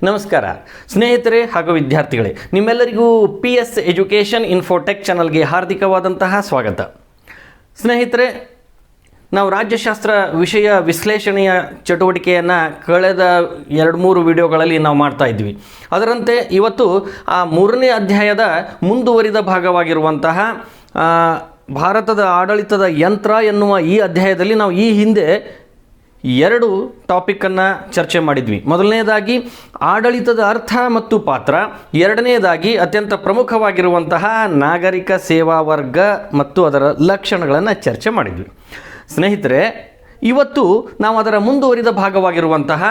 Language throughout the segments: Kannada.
ನಮಸ್ಕಾರ ಸ್ನೇಹಿತರೆ ಹಾಗೂ ವಿದ್ಯಾರ್ಥಿಗಳೇ, ನಿಮ್ಮೆಲ್ಲರಿಗೂ PS ಎಜುಕೇಷನ್ ಇನ್ಫೋಟೆಕ್ ಚಾನಲ್ಗೆ ಹಾರ್ದಿಕವಾದಂತಹ ಸ್ವಾಗತ. ಸ್ನೇಹಿತರೆ, ನಾವು ರಾಜ್ಯಶಾಸ್ತ್ರ ವಿಷಯ ವಿಶ್ಲೇಷಣೆಯ ಚಟುವಟಿಕೆಯನ್ನು ಕಳೆದ 2-3 ವಿಡಿಯೋಗಳಲ್ಲಿ ನಾವು ಮಾಡ್ತಾ ಇದ್ವಿ. ಅದರಂತೆ ಇವತ್ತು ಆ 3ನೇ ಅಧ್ಯಾಯದ ಮುಂದುವರಿದ ಭಾಗವಾಗಿರುವಂತಹ ಭಾರತದ ಆಡಳಿತದ ಯಂತ್ರ ಎನ್ನುವ ಈ ಅಧ್ಯಾಯದಲ್ಲಿ ನಾವು ಈ ಹಿಂದೆ 2 ಟಾಪಿಕನ್ನು ಚರ್ಚೆ ಮಾಡಿದ್ವಿ. ಮೊದಲನೇದಾಗಿ ಆಡಳಿತದ ಅರ್ಥ ಮತ್ತು ಪಾತ್ರ, ಎರಡನೇದಾಗಿ ಅತ್ಯಂತ ಪ್ರಮುಖವಾಗಿರುವಂತಹ ನಾಗರಿಕ ಸೇವಾ ವರ್ಗ ಮತ್ತು ಅದರ ಲಕ್ಷಣಗಳನ್ನು ಚರ್ಚೆ ಮಾಡಿದ್ವಿ. ಸ್ನೇಹಿತರೆ, ಇವತ್ತು ನಾವು ಅದರ ಮುಂದುವರಿದ ಭಾಗವಾಗಿರುವಂತಹ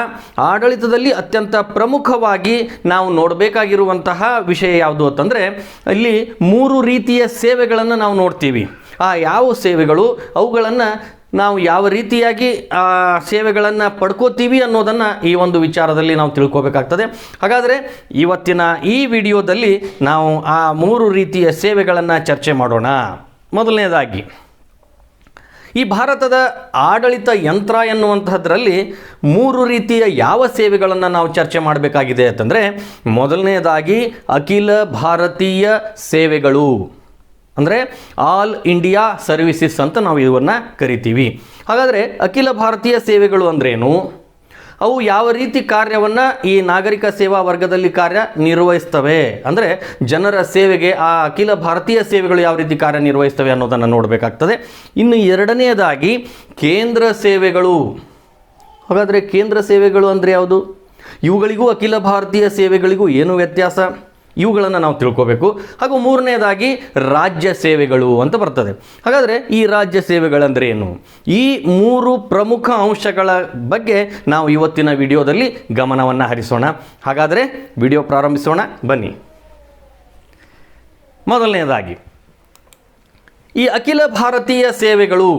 ಆಡಳಿತದಲ್ಲಿ ಅತ್ಯಂತ ಪ್ರಮುಖವಾಗಿ ನಾವು ನೋಡಬೇಕಾಗಿರುವಂತಹ ವಿಷಯ ಯಾವುದು ಅಂತಂದರೆ, ಇಲ್ಲಿ 3 ರೀತಿಯ ಸೇವೆಗಳನ್ನು ನಾವು ನೋಡ್ತೀವಿ. ಆ ಯಾವ ಸೇವೆಗಳು, ಅವುಗಳನ್ನು ನಾವು ಯಾವ ರೀತಿಯಾಗಿ ಸೇವೆಗಳನ್ನು ಪಡ್ಕೋತೀವಿ ಅನ್ನೋದನ್ನು ಈ ಒಂದು ವಿಚಾರದಲ್ಲಿ ನಾವು ತಿಳ್ಕೋಬೇಕಾಗ್ತದೆ. ಹಾಗಾದರೆ ಇವತ್ತಿನ ಈ ವಿಡಿಯೋದಲ್ಲಿ ನಾವು ಆ 3 ರೀತಿಯ ಸೇವೆಗಳನ್ನು ಚರ್ಚೆ ಮಾಡೋಣ. ಮೊದಲನೇದಾಗಿ, ಈ ಭಾರತದ ಆಡಳಿತ ಯಂತ್ರ ಎನ್ನುವಂತಹದ್ರಲ್ಲಿ 3 ರೀತಿಯ ಯಾವ ಸೇವೆಗಳನ್ನು ನಾವು ಚರ್ಚೆ ಮಾಡಬೇಕಾಗಿದೆ ಅಂತಂದರೆ, ಮೊದಲನೇದಾಗಿ ಅಖಿಲ ಭಾರತೀಯ ಸೇವೆಗಳು, ಅಂದರೆ ಆಲ್ ಇಂಡಿಯಾ ಸರ್ವಿಸಸ್ ಅಂತ ನಾವು ಇವನ್ನ ಕರಿತೀವಿ. ಹಾಗಾದರೆ ಅಖಿಲ ಭಾರತೀಯ ಸೇವೆಗಳು ಅಂದ್ರೇನು, ಅವು ಯಾವ ರೀತಿ ಕಾರ್ಯವನ್ನು ಈ ನಾಗರಿಕ ಸೇವಾ ವರ್ಗದಲ್ಲಿ ಕಾರ್ಯ ನಿರ್ವಹಿಸ್ತವೆ, ಅಂದರೆ ಜನರ ಸೇವೆಗೆ ಆ ಅಖಿಲ ಭಾರತೀಯ ಸೇವೆಗಳು ಯಾವ ರೀತಿ ಕಾರ್ಯನಿರ್ವಹಿಸ್ತವೆ ಅನ್ನೋದನ್ನು ನೋಡಬೇಕಾಗ್ತದೆ. ಇನ್ನು ಎರಡನೆಯದಾಗಿ ಕೇಂದ್ರ ಸೇವೆಗಳು. ಹಾಗಾದರೆ ಕೇಂದ್ರ ಸೇವೆಗಳು ಅಂದರೆ ಯಾವುದು, ಇವುಗಳಿಗೂ ಅಖಿಲ ಭಾರತೀಯ ಸೇವೆಗಳಿಗೂ ಏನು ವ್ಯತ್ಯಾಸ, ಇವುಗಳನ್ನು ನಾವು ತಿಳ್ಕೋಬೇಕು. ಹಾಗೂ ಮೂರನೇದಾಗಿ ರಾಜ್ಯ ಸೇವೆಗಳು ಅಂತ ಬರ್ತದೆ. ಹಾಗಾದರೆ ಈ ರಾಜ್ಯ ಸೇವೆಗಳಂದರೆ ಏನು, ಈ 3 ಪ್ರಮುಖ ಅಂಶಗಳ ಬಗ್ಗೆ ನಾವು ಇವತ್ತಿನ ವಿಡಿಯೋದಲ್ಲಿ ಗಮನವನ್ನು ಹರಿಸೋಣ. ಹಾಗಾದರೆ ವಿಡಿಯೋ ಪ್ರಾರಂಭಿಸೋಣ, ಬನ್ನಿ. ಮೊದಲನೇದಾಗಿ, ಈ ಅಖಿಲ ಭಾರತೀಯ ಸೇವೆಗಳು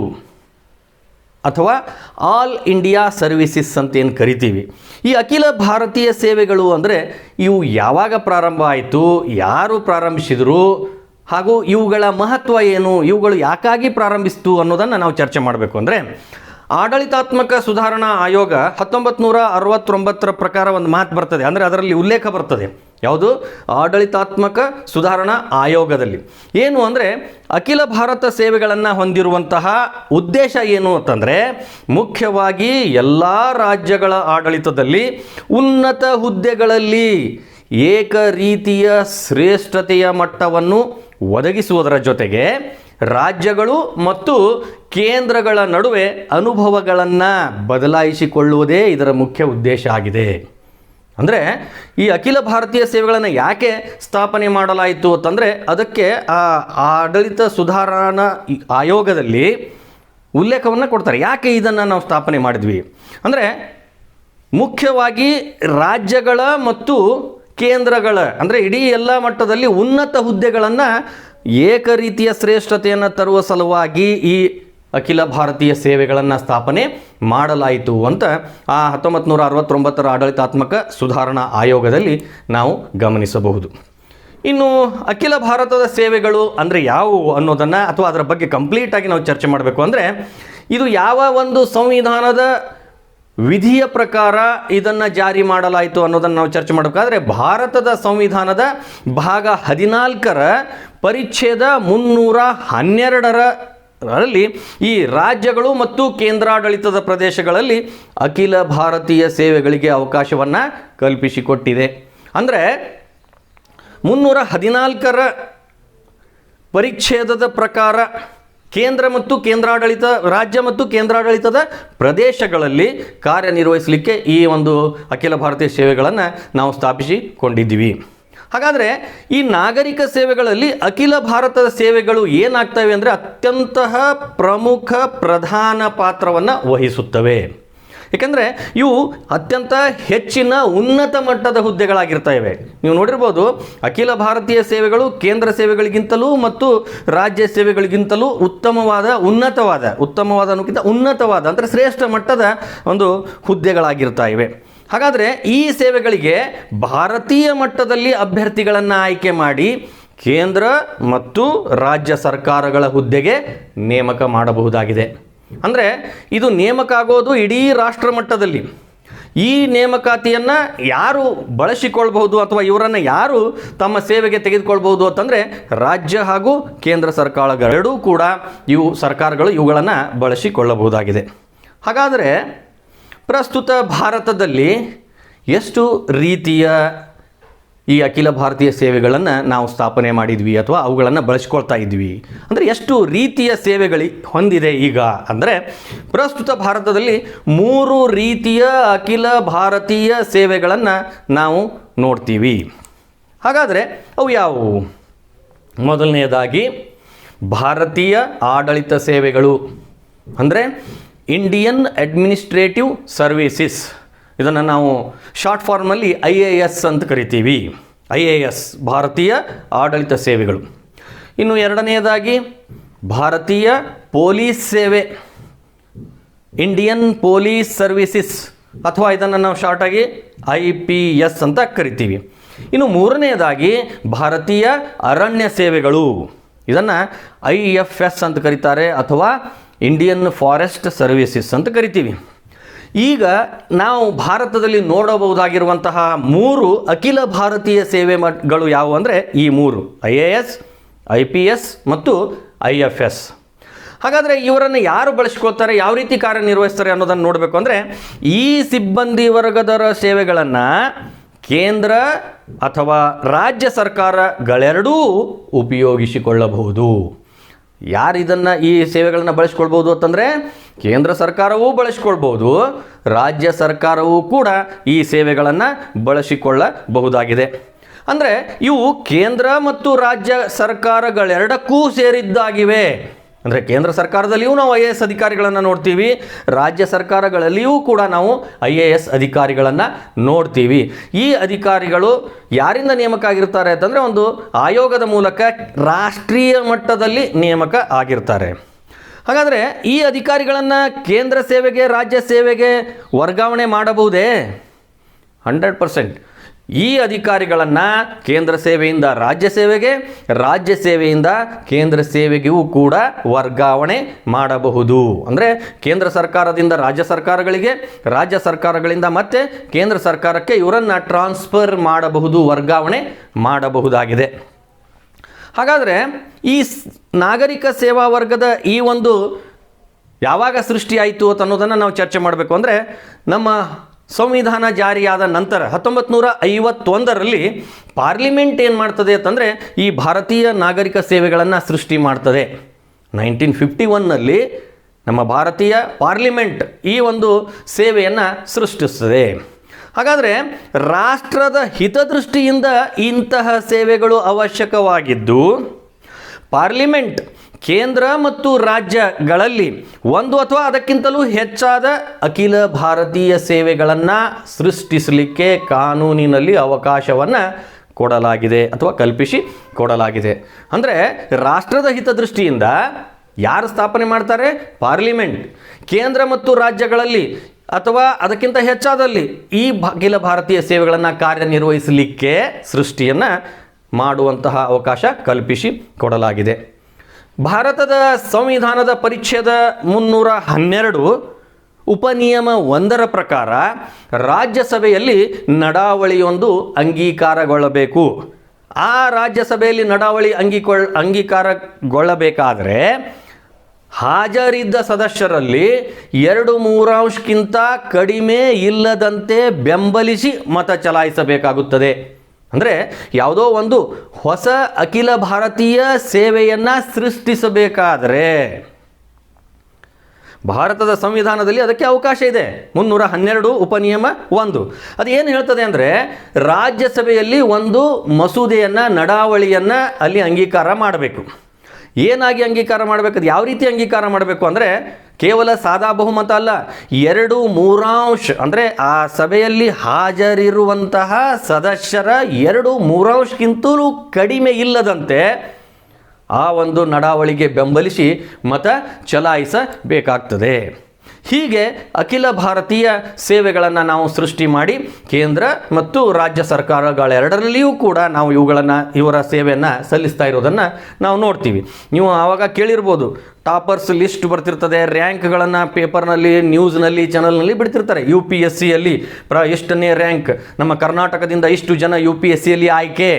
ಅಥವಾ ಆಲ್ ಇಂಡಿಯಾ ಸರ್ವಿಸಸ್ ಅಂತ ಏನು ಕರಿತೀವಿ, ಈ ಅಖಿಲ ಭಾರತೀಯ ಸೇವೆಗಳು ಅಂದರೆ ಇವು ಯಾವಾಗ ಪ್ರಾರಂಭ ಆಯಿತು, ಯಾರು ಪ್ರಾರಂಭಿಸಿದರು, ಹಾಗೂ ಇವುಗಳ ಮಹತ್ವ ಏನು, ಇವುಗಳು ಯಾಕಾಗಿ ಪ್ರಾರಂಭಿಸಿತು ಅನ್ನೋದನ್ನು ನಾವು ಚರ್ಚೆ ಮಾಡಬೇಕು. ಅಂದರೆ ಆಡಳಿತಾತ್ಮಕ ಸುಧಾರಣಾ ಆಯೋಗ 1969 ಪ್ರಕಾರ ಒಂದು ಮಾತು ಬರ್ತದೆ, ಅಂದರೆ ಅದರಲ್ಲಿ ಉಲ್ಲೇಖ ಬರ್ತದೆ. ಯಾವುದು, ಆಡಳಿತಾತ್ಮಕ ಸುಧಾರಣಾ ಆಯೋಗದಲ್ಲಿ ಏನು ಅಂದರೆ, ಅಖಿಲ ಭಾರತ ಸೇವೆಗಳನ್ನು ಹೊಂದಿರುವಂತಹ ಉದ್ದೇಶ ಏನು ಅಂತಂದರೆ, ಮುಖ್ಯವಾಗಿ ಎಲ್ಲ ರಾಜ್ಯಗಳ ಆಡಳಿತದಲ್ಲಿ ಉನ್ನತ ಹುದ್ದೆಗಳಲ್ಲಿ ಏಕ ರೀತಿಯ ಶ್ರೇಷ್ಠತೆಯ ಮಟ್ಟವನ್ನು ಒದಗಿಸುವುದರ ಜೊತೆಗೆ ರಾಜ್ಯಗಳು ಮತ್ತು ಕೇಂದ್ರಗಳ ನಡುವೆ ಅನುಭವಗಳನ್ನು ಬದಲಾಯಿಸಿಕೊಳ್ಳುವುದೇ ಇದರ ಮುಖ್ಯ ಉದ್ದೇಶ ಆಗಿದೆ. ಅಂದರೆ ಈ ಅಖಿಲ ಭಾರತೀಯ ಸೇವೆಗಳನ್ನು ಯಾಕೆ ಸ್ಥಾಪನೆ ಮಾಡಲಾಯಿತು ಅಂತಂದರೆ, ಅದಕ್ಕೆ ಆ ಆಡಳಿತ ಸುಧಾರಣಾ ಆಯೋಗದಲ್ಲಿ ಉಲ್ಲೇಖವನ್ನು ಕೊಡ್ತಾರೆ. ಯಾಕೆ ಇದನ್ನು ನಾವು ಸ್ಥಾಪನೆ ಮಾಡಿದ್ವಿ ಅಂದರೆ, ಮುಖ್ಯವಾಗಿ ರಾಜ್ಯಗಳ ಮತ್ತು ಕೇಂದ್ರಗಳ, ಅಂದರೆ ಇಡೀ ಎಲ್ಲ ಮಟ್ಟದಲ್ಲಿ ಉನ್ನತ ಹುದ್ದೆಗಳನ್ನು ಏಕ ರೀತಿಯ ಶ್ರೇಷ್ಠತೆಯನ್ನು ತರುವ ಸಲುವಾಗಿ ಈ ಅಖಿಲ ಭಾರತೀಯ ಸೇವೆಗಳನ್ನು ಸ್ಥಾಪನೆ ಮಾಡಲಾಯಿತು ಅಂತ ಆ 1969 ಆಡಳಿತಾತ್ಮಕ ಸುಧಾರಣಾ ಆಯೋಗದಲ್ಲಿ ನಾವು ಗಮನಿಸಬಹುದು. ಇನ್ನು ಅಖಿಲ ಭಾರತದ ಸೇವೆಗಳು ಅಂದರೆ ಯಾವುವು ಅನ್ನೋದನ್ನು, ಅಥವಾ ಅದರ ಬಗ್ಗೆ ಕಂಪ್ಲೀಟಾಗಿ ನಾವು ಚರ್ಚೆ ಮಾಡಬೇಕು ಅಂದರೆ, ಇದು ಯಾವ ಒಂದು ಸಂವಿಧಾನದ ವಿಧಿಯ ಪ್ರಕಾರ ಇದನ್ನು ಜಾರಿ ಮಾಡಲಾಯಿತು ಅನ್ನೋದನ್ನು ನಾವು ಚರ್ಚೆ ಮಾಡಬೇಕಾದ್ರೆ, ಭಾರತದ ಸಂವಿಧಾನದ ಭಾಗ 14ರ ಪರಿಚ್ಛೇದ 312ರಲ್ಲಿ ಈ ರಾಜ್ಯಗಳು ಮತ್ತು ಕೇಂದ್ರಾಡಳಿತದ ಪ್ರದೇಶಗಳಲ್ಲಿ ಅಖಿಲ ಭಾರತೀಯ ಸೇವೆಗಳಿಗೆ ಅವಕಾಶವನ್ನು ಕಲ್ಪಿಸಿಕೊಟ್ಟಿದೆ. ಅಂದರೆ 314ರ ಪರಿಚ್ಛೇದದ ಪ್ರಕಾರ ಕೇಂದ್ರ ಮತ್ತು ಕೇಂದ್ರಾಡಳಿತ, ರಾಜ್ಯ ಮತ್ತು ಕೇಂದ್ರಾಡಳಿತದ ಪ್ರದೇಶಗಳಲ್ಲಿ ಕಾರ್ಯನಿರ್ವಹಿಸಲಿಕ್ಕೆ ಈ ಒಂದು ಅಖಿಲ ಭಾರತೀಯ ಸೇವೆಗಳನ್ನು ನಾವು ಸ್ಥಾಪಿಸಿಕೊಂಡಿದ್ದೀವಿ. ಹಾಗಾದರೆ ಈ ನಾಗರಿಕ ಸೇವೆಗಳಲ್ಲಿ ಅಖಿಲ ಭಾರತದ ಸೇವೆಗಳು ಏನಾಗ್ತವೆ ಅಂದರೆ, ಅತ್ಯಂತ ಪ್ರಮುಖ ಪ್ರಧಾನ ಪಾತ್ರವನ್ನು ವಹಿಸುತ್ತವೆ. ಏಕೆಂದರೆ ಇವು ಅತ್ಯಂತ ಹೆಚ್ಚಿನ ಉನ್ನತ ಮಟ್ಟದ ಹುದ್ದೆಗಳಾಗಿರ್ತವೆ. ನೀವು ನೋಡಿರ್ಬೋದು, ಅಖಿಲ ಭಾರತೀಯ ಸೇವೆಗಳು ಕೇಂದ್ರ ಸೇವೆಗಳಿಗಿಂತಲೂ ಮತ್ತು ರಾಜ್ಯ ಸೇವೆಗಳಿಗಿಂತಲೂ ಉನ್ನತವಾದ ಅನ್ನೋಕ್ಕಿಂತ ಉನ್ನತವಾದ ಅಂದರೆ ಶ್ರೇಷ್ಠ ಮಟ್ಟದ ಒಂದು ಹುದ್ದೆಗಳಾಗಿರ್ತವೆ. ಹಾಗಾದರೆ ಈ ಸೇವೆಗಳಿಗೆ ಭಾರತೀಯ ಮಟ್ಟದಲ್ಲಿ ಅಭ್ಯರ್ಥಿಗಳನ್ನು ಆಯ್ಕೆ ಮಾಡಿ ಕೇಂದ್ರ ಮತ್ತು ರಾಜ್ಯ ಸರ್ಕಾರಗಳ ಹುದ್ದೆಗೆ ನೇಮಕ ಮಾಡಬಹುದಾಗಿದೆ. ಅಂದರೆ ಇದು ನೇಮಕ ಆಗೋದು ಇಡೀ ರಾಷ್ಟ್ರ ಮಟ್ಟದಲ್ಲಿ. ಈ ನೇಮಕಾತಿಯನ್ನು ಯಾರು ಬಳಸಿಕೊಳ್ಬಹುದು ಅಥವಾ ಇವರನ್ನು ಯಾರು ತಮ್ಮ ಸೇವೆಗೆ ತೆಗೆದುಕೊಳ್ಬಹುದು ಅಂತಂದರೆ ರಾಜ್ಯ ಹಾಗೂ ಕೇಂದ್ರ ಸರ್ಕಾರಗಳೆರಡೂ ಕೂಡ ಸರ್ಕಾರಗಳು ಇವುಗಳನ್ನು ಬಳಸಿಕೊಳ್ಳಬಹುದಾಗಿದೆ. ಹಾಗಾದರೆ ಪ್ರಸ್ತುತ ಭಾರತದಲ್ಲಿ ಎಷ್ಟು ರೀತಿಯ ಈ ಅಖಿಲ ಭಾರತೀಯ ಸೇವೆಗಳನ್ನು ನಾವು ಸ್ಥಾಪನೆ ಮಾಡಿದ್ವಿ ಅಥವಾ ಅವುಗಳನ್ನು ಬಳಸ್ಕೊಳ್ತಾ ಇದ್ವಿ ಅಂದರೆ ಎಷ್ಟು ರೀತಿಯ ಸೇವೆಗಳು ಹೊಂದಿದೆ ಈಗ ಅಂದರೆ ಪ್ರಸ್ತುತ ಭಾರತದಲ್ಲಿ 3 ರೀತಿಯ ಅಖಿಲ ಭಾರತೀಯ ಸೇವೆಗಳನ್ನು ನಾವು ನೋಡ್ತೀವಿ. ಹಾಗಾದರೆ ಅವು ಯಾವುವು? ಮೊದಲನೆಯದಾಗಿ ಭಾರತೀಯ ಆಡಳಿತ ಸೇವೆಗಳು ಅಂದರೆ ಇಂಡಿಯನ್ ಅಡ್ಮಿನಿಸ್ಟ್ರೇಟಿವ್ ಸರ್ವೀಸಸ್, ಇದನ್ನು ನಾವು ಶಾರ್ಟ್ ಫಾರ್ಮಲ್ಲಿ IAS ಅಂತ ಕರಿತೀವಿ. IAS ಭಾರತೀಯ ಆಡಳಿತ ಸೇವೆಗಳು. ಇನ್ನು ಎರಡನೆಯದಾಗಿ ಭಾರತೀಯ ಪೊಲೀಸ್ ಸೇವೆ, ಇಂಡಿಯನ್ ಪೊಲೀಸ್ ಸರ್ವೀಸಸ್ ಅಥವಾ ಇದನ್ನು ನಾವು ಶಾರ್ಟಾಗಿ IPS ಅಂತ ಕರಿತೀವಿ. ಇನ್ನು ಮೂರನೆಯದಾಗಿ ಭಾರತೀಯ ಅರಣ್ಯ ಸೇವೆಗಳು, ಇದನ್ನು IFS ಅಂತ ಕರೀತಾರೆ ಅಥವಾ ಇಂಡಿಯನ್ ಫಾರೆಸ್ಟ್ ಸರ್ವೀಸಸ್ ಅಂತ ಕರಿತೀವಿ. ಈಗ ನಾವು ಭಾರತದಲ್ಲಿ ನೋಡಬಹುದಾಗಿರುವಂತಹ 3 ಅಖಿಲ ಭಾರತೀಯ ಸೇವೆಗಳು ಯಾವುವು ಅಂದರೆ ಈ 3 IAS, IPS ಮತ್ತು IFS. ಹಾಗಾದರೆ ಇವರನ್ನು ಯಾರು ಬಳಸ್ಕೊಳ್ತಾರೆ, ಯಾವ ರೀತಿ ಕಾರ್ಯನಿರ್ವಹಿಸ್ತಾರೆ ಅನ್ನೋದನ್ನು ನೋಡಬೇಕು ಅಂದರೆ ಈ ಸಿಬ್ಬಂದಿ ವರ್ಗದವರ ಸೇವೆಗಳನ್ನು ಕೇಂದ್ರ ಅಥವಾ ರಾಜ್ಯ ಸರ್ಕಾರಗಳೆರಡೂ ಉಪಯೋಗಿಸಿಕೊಳ್ಳಬಹುದು. ಯಾರು ಇದನ್ನು ಈ ಸೇವೆಗಳನ್ನು ಬಳಸ್ಕೊಳ್ಬೋದು ಅಂತಂದರೆ ಕೇಂದ್ರ ಸರ್ಕಾರವೂ ಬಳಸಿಕೊಳ್ಬೋದು, ರಾಜ್ಯ ಸರ್ಕಾರವೂ ಕೂಡ ಈ ಸೇವೆಗಳನ್ನು ಬಳಸಿಕೊಳ್ಳಬಹುದಾಗಿದೆ. ಅಂದರೆ ಇವು ಕೇಂದ್ರ ಮತ್ತು ರಾಜ್ಯ ಸರ್ಕಾರಗಳೆರಡಕ್ಕೂ ಸೇರಿದ್ದಾಗಿವೆ. ಅಂದರೆ ಕೇಂದ್ರ ಸರ್ಕಾರದಲ್ಲಿಯೂ ನಾವು IAS ಅಧಿಕಾರಿಗಳನ್ನು ನೋಡ್ತೀವಿ, ರಾಜ್ಯ ಸರ್ಕಾರಗಳಲ್ಲಿಯೂ ಕೂಡ ನಾವು IAS ಅಧಿಕಾರಿಗಳನ್ನು ನೋಡ್ತೀವಿ. ಈ ಅಧಿಕಾರಿಗಳು ಯಾರಿಂದ ನೇಮಕ ಆಗಿರ್ತಾರೆ ಅಂತಂದರೆ ಒಂದು ಆಯೋಗದ ಮೂಲಕ ರಾಷ್ಟ್ರೀಯ ಮಟ್ಟದಲ್ಲಿ ನೇಮಕ ಆಗಿರ್ತಾರೆ. ಹಾಗಾದರೆ ಈ ಅಧಿಕಾರಿಗಳನ್ನು ಕೇಂದ್ರ ಸೇವೆಗೆ ರಾಜ್ಯ ಸೇವೆಗೆ ವರ್ಗಾವಣೆ ಮಾಡಬಹುದೇ? 100%. ಈ ಅಧಿಕಾರಿಗಳನ್ನು ಕೇಂದ್ರ ಸೇವೆಯಿಂದ ರಾಜ್ಯ ಸೇವೆಗೆ, ರಾಜ್ಯ ಸೇವೆಯಿಂದ ಕೇಂದ್ರ ಸೇವೆಗೂ ಕೂಡ ವರ್ಗಾವಣೆ ಮಾಡಬಹುದು. ಅಂದರೆ ಕೇಂದ್ರ ಸರ್ಕಾರದಿಂದ ರಾಜ್ಯ ಸರ್ಕಾರಗಳಿಗೆ, ರಾಜ್ಯ ಸರ್ಕಾರಗಳಿಂದ ಮತ್ತೆ ಕೇಂದ್ರ ಸರ್ಕಾರಕ್ಕೆ ಇವರನ್ನು ಟ್ರಾನ್ಸ್ಫರ್ ಮಾಡಬಹುದು, ವರ್ಗಾವಣೆ ಮಾಡಬಹುದಾಗಿದೆ. ಹಾಗಾದರೆ ಈ ನಾಗರಿಕ ಸೇವಾ ವರ್ಗದ ಈ ಒಂದು ಯಾವಾಗ ಸೃಷ್ಟಿಯಾಯಿತು ಅನ್ನೋದನ್ನು ನಾವು ಚರ್ಚೆ ಮಾಡಬೇಕು. ಅಂದರೆ ನಮ್ಮ ಸಂವಿಧಾನ ಜಾರಿಯಾದ ನಂತರ 1951ರಲ್ಲಿ ಪಾರ್ಲಿಮೆಂಟ್ ಏನು ಮಾಡ್ತದೆ ಅಂತಂದರೆ ಈ ಭಾರತೀಯ ನಾಗರಿಕ ಸೇವೆಗಳನ್ನು ಸೃಷ್ಟಿ ಮಾಡ್ತದೆ. 1951ನಲ್ಲಿ ನಮ್ಮ ಭಾರತೀಯ ಪಾರ್ಲಿಮೆಂಟ್ ಈ ಒಂದು ಸೇವೆಯನ್ನು ಸೃಷ್ಟಿಸ್ತದೆ. ಹಾಗಾದರೆ ರಾಷ್ಟ್ರದ ಹಿತದೃಷ್ಟಿಯಿಂದ ಇಂತಹ ಸೇವೆಗಳು ಅವಶ್ಯಕವಾಗಿದ್ದು ಪಾರ್ಲಿಮೆಂಟ್ ಕೇಂದ್ರ ಮತ್ತು ರಾಜ್ಯಗಳಲ್ಲಿ ಒಂದು ಅಥವಾ ಅದಕ್ಕಿಂತಲೂ ಹೆಚ್ಚಾದ ಅಖಿಲ ಭಾರತೀಯ ಸೇವೆಗಳನ್ನು ಸೃಷ್ಟಿಸಲಿಕ್ಕೆ ಕಾನೂನಿನಲ್ಲಿ ಅವಕಾಶವನ್ನು ಕೊಡಲಾಗಿದೆ ಅಥವಾ ಕಲ್ಪಿಸಿ ಕೊಡಲಾಗಿದೆ. ಅಂದರೆ ರಾಷ್ಟ್ರದ ಹಿತದೃಷ್ಟಿಯಿಂದ ಯಾರು ಸ್ಥಾಪನೆ ಮಾಡ್ತಾರೆ? ಪಾರ್ಲಿಮೆಂಟ್. ಕೇಂದ್ರ ಮತ್ತು ರಾಜ್ಯಗಳಲ್ಲಿ ಅಥವಾ ಅದಕ್ಕಿಂತ ಹೆಚ್ಚಾದಲ್ಲಿ ಈ ಅಖಿಲ ಭಾರತೀಯ ಸೇವೆಗಳನ್ನು ಕಾರ್ಯನಿರ್ವಹಿಸಲಿಕ್ಕೆ ಸೃಷ್ಟಿಯನ್ನು ಮಾಡುವಂತಹ ಅವಕಾಶ ಕಲ್ಪಿಸಿ ಕೊಡಲಾಗಿದೆ. ಭಾರತದ ಸಂವಿಧಾನದ ಪರಿಚ್ಛೇದ 312 ಉಪನಿಯಮ 1ರ ಪ್ರಕಾರ ರಾಜ್ಯಸಭೆಯಲ್ಲಿ ನಡಾವಳಿಯೊಂದು ಅಂಗೀಕಾರಗೊಳ್ಳಬೇಕು. ಆ ರಾಜ್ಯಸಭೆಯಲ್ಲಿ ನಡಾವಳಿ ಅಂಗೀಕಾರಗೊಳ್ಳಬೇಕಾದರೆ ಹಾಜರಿದ್ದ ಸದಸ್ಯರಲ್ಲಿ 2/3ಕ್ಕಿಂತ ಕಡಿಮೆ ಇಲ್ಲದಂತೆ ಬೆಂಬಲಿಸಿ ಮತ ಚಲಾಯಿಸಬೇಕಾಗುತ್ತದೆ. ಅಂದರೆ ಯಾವುದೋ ಒಂದು ಹೊಸ ಅಖಿಲ ಭಾರತೀಯ ಸೇವೆಯನ್ನು ಸೃಷ್ಟಿಸಬೇಕಾದರೆ ಭಾರತದ ಸಂವಿಧಾನದಲ್ಲಿ ಅದಕ್ಕೆ ಅವಕಾಶ ಇದೆ. 312 ಉಪನಿಯಮ 1 ಅದು ಏನು ಹೇಳ್ತದೆ ಅಂದರೆ ರಾಜ್ಯಸಭೆಯಲ್ಲಿ ಒಂದು ಮಸೂದೆಯನ್ನು ನಡಾವಳಿಯನ್ನು ಅಲ್ಲಿ ಅಂಗೀಕಾರ ಮಾಡಬೇಕು. ಏನಾಗಿ ಅಂಗೀಕಾರ ಮಾಡಬೇಕು, ಅದು ಯಾವ ರೀತಿ ಅಂಗೀಕಾರ ಮಾಡಬೇಕು ಅಂದರೆ ಕೇವಲ ಸಾದಾ ಬಹುಮತ ಅಲ್ಲ, 2/3 ಅಂದರೆ ಆ ಸಭೆಯಲ್ಲಿ ಹಾಜರಿರುವಂತಹ ಸದಸ್ಯರ 2/3ಕ್ಕಿಂತಲೂ ಕಡಿಮೆ ಇಲ್ಲದಂತೆ ಆ ಒಂದು ನಡಾವಳಿಗೆ ಬೆಂಬಲಿಸಿ ಮತ ಚಲಾಯಿಸಬೇಕಾಗ್ತದೆ. ಹೀಗೆ ಅಖಿಲ ಭಾರತೀಯ ಸೇವೆಗಳನ್ನು ನಾವು ಸೃಷ್ಟಿ ಮಾಡಿ ಕೇಂದ್ರ ಮತ್ತು ರಾಜ್ಯ ಸರ್ಕಾರಗಳೆರಡರಲ್ಲಿಯೂ ಕೂಡ ನಾವು ಇವರ ಸೇವೆಯನ್ನು ಸಲ್ಲಿಸ್ತಾ ಇರೋದನ್ನು ನಾವು ನೋಡ್ತೀವಿ. ನೀವು ಆವಾಗ ಕೇಳಿರ್ಬೋದು, ಟಾಪರ್ಸ್ ಲಿಸ್ಟ್ ಬರ್ತಿರ್ತದೆ, ರ್ಯಾಂಕ್ಗಳನ್ನು ಪೇಪರ್ನಲ್ಲಿ, ನ್ಯೂಸ್ನಲ್ಲಿ, ಚಾನಲ್ನಲ್ಲಿ ಬಿಡ್ತಿರ್ತಾರೆ. UPSCಯಲ್ಲಿ ಎಷ್ಟನೇ ರ್ಯಾಂಕ್, ನಮ್ಮ ಕರ್ನಾಟಕದಿಂದ ಇಷ್ಟು ಜನ UPSCಯಲ್ಲಿ ಆಯ್ಕೆ.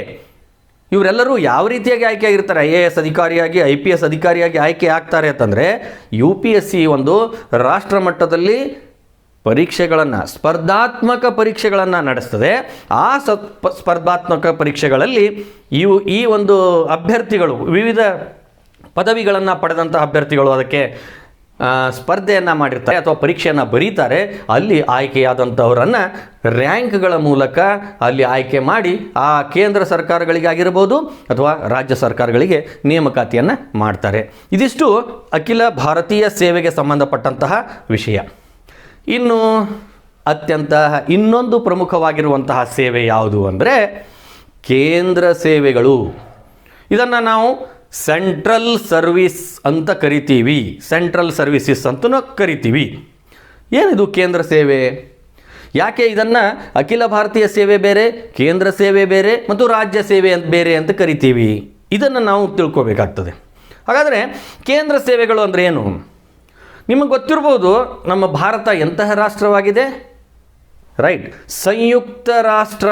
ಇವರೆಲ್ಲರೂ ಯಾವ ರೀತಿಯಾಗಿ ಆಯ್ಕೆ ಆಗಿರ್ತಾರೆ? IAS ಅಧಿಕಾರಿಯಾಗಿ, IPS ಅಧಿಕಾರಿಯಾಗಿ ಆಯ್ಕೆ ಆಗ್ತಾರೆ ಅಂತಂದರೆ, UPSC ಒಂದು ರಾಷ್ಟ್ರ ಮಟ್ಟದಲ್ಲಿ ಪರೀಕ್ಷೆಗಳನ್ನು, ಸ್ಪರ್ಧಾತ್ಮಕ ಪರೀಕ್ಷೆಗಳನ್ನು ನಡೆಸ್ತದೆ. ಆ ಸ್ಪರ್ಧಾತ್ಮಕ ಪರೀಕ್ಷೆಗಳಲ್ಲಿ ಈ ಒಂದು ಅಭ್ಯರ್ಥಿಗಳು, ವಿವಿಧ ಪದವಿಗಳನ್ನು ಪಡೆದಂಥ ಅಭ್ಯರ್ಥಿಗಳು ಅದಕ್ಕೆ ಸ್ಪರ್ಧೆಯನ್ನು ಮಾಡಿರ್ತಾರೆ ಅಥವಾ ಪರೀಕ್ಷೆಯನ್ನು ಬರೀತಾರೆ. ಅಲ್ಲಿ ಆಯ್ಕೆಯಾದಂಥವರನ್ನು ರ್ಯಾಂಕ್ಗಳ ಮೂಲಕ ಅಲ್ಲಿ ಆಯ್ಕೆ ಮಾಡಿ ಆ ಕೇಂದ್ರ ಸರ್ಕಾರಗಳಿಗಾಗಿರ್ಬೋದು ಅಥವಾ ರಾಜ್ಯ ಸರ್ಕಾರಗಳಿಗೆ ನೇಮಕಾತಿಯನ್ನು ಮಾಡ್ತಾರೆ. ಇದಿಷ್ಟು ಅಖಿಲ ಭಾರತೀಯ ಸೇವೆಗೆ ಸಂಬಂಧಪಟ್ಟಂತಹ ವಿಷಯ. ಇನ್ನು ಇನ್ನೊಂದು ಪ್ರಮುಖವಾಗಿರುವಂತಹ ಸೇವೆ ಯಾವುದು ಅಂದರೆ ಕೇಂದ್ರ ಸೇವೆಗಳು. ಇದನ್ನು ನಾವು ಸೆಂಟ್ರಲ್ ಸರ್ವಿಸ್ ಅಂತ ಕರಿತೀವಿ, ಸೆಂಟ್ರಲ್ ಸರ್ವಿಸಸ್ ಅಂತಲೂ ಕರಿತೀವಿ. ಏನಿದು ಕೇಂದ್ರ ಸೇವೆ? ಯಾಕೆ ಇದನ್ನು ಅಖಿಲ ಭಾರತೀಯ ಸೇವೆ ಬೇರೆ, ಕೇಂದ್ರ ಸೇವೆ ಬೇರೆ ಮತ್ತು ರಾಜ್ಯ ಸೇವೆ ಬೇರೆ ಅಂತ ಕರಿತೀವಿ? ಇದನ್ನು ನಾವು ತಿಳ್ಕೊಬೇಕಾಗ್ತದೆ. ಹಾಗಾದರೆ ಕೇಂದ್ರ ಸೇವೆಗಳು ಅಂದರೆ ಏನು? ನಿಮಗೆ ಗೊತ್ತಿರ್ಬೋದು, ನಮ್ಮ ಭಾರತ ಎಂತಹ ರಾಷ್ಟ್ರವಾಗಿದೆ? ರೈಟ್, ಸಂಯುಕ್ತ ರಾಷ್ಟ್ರ.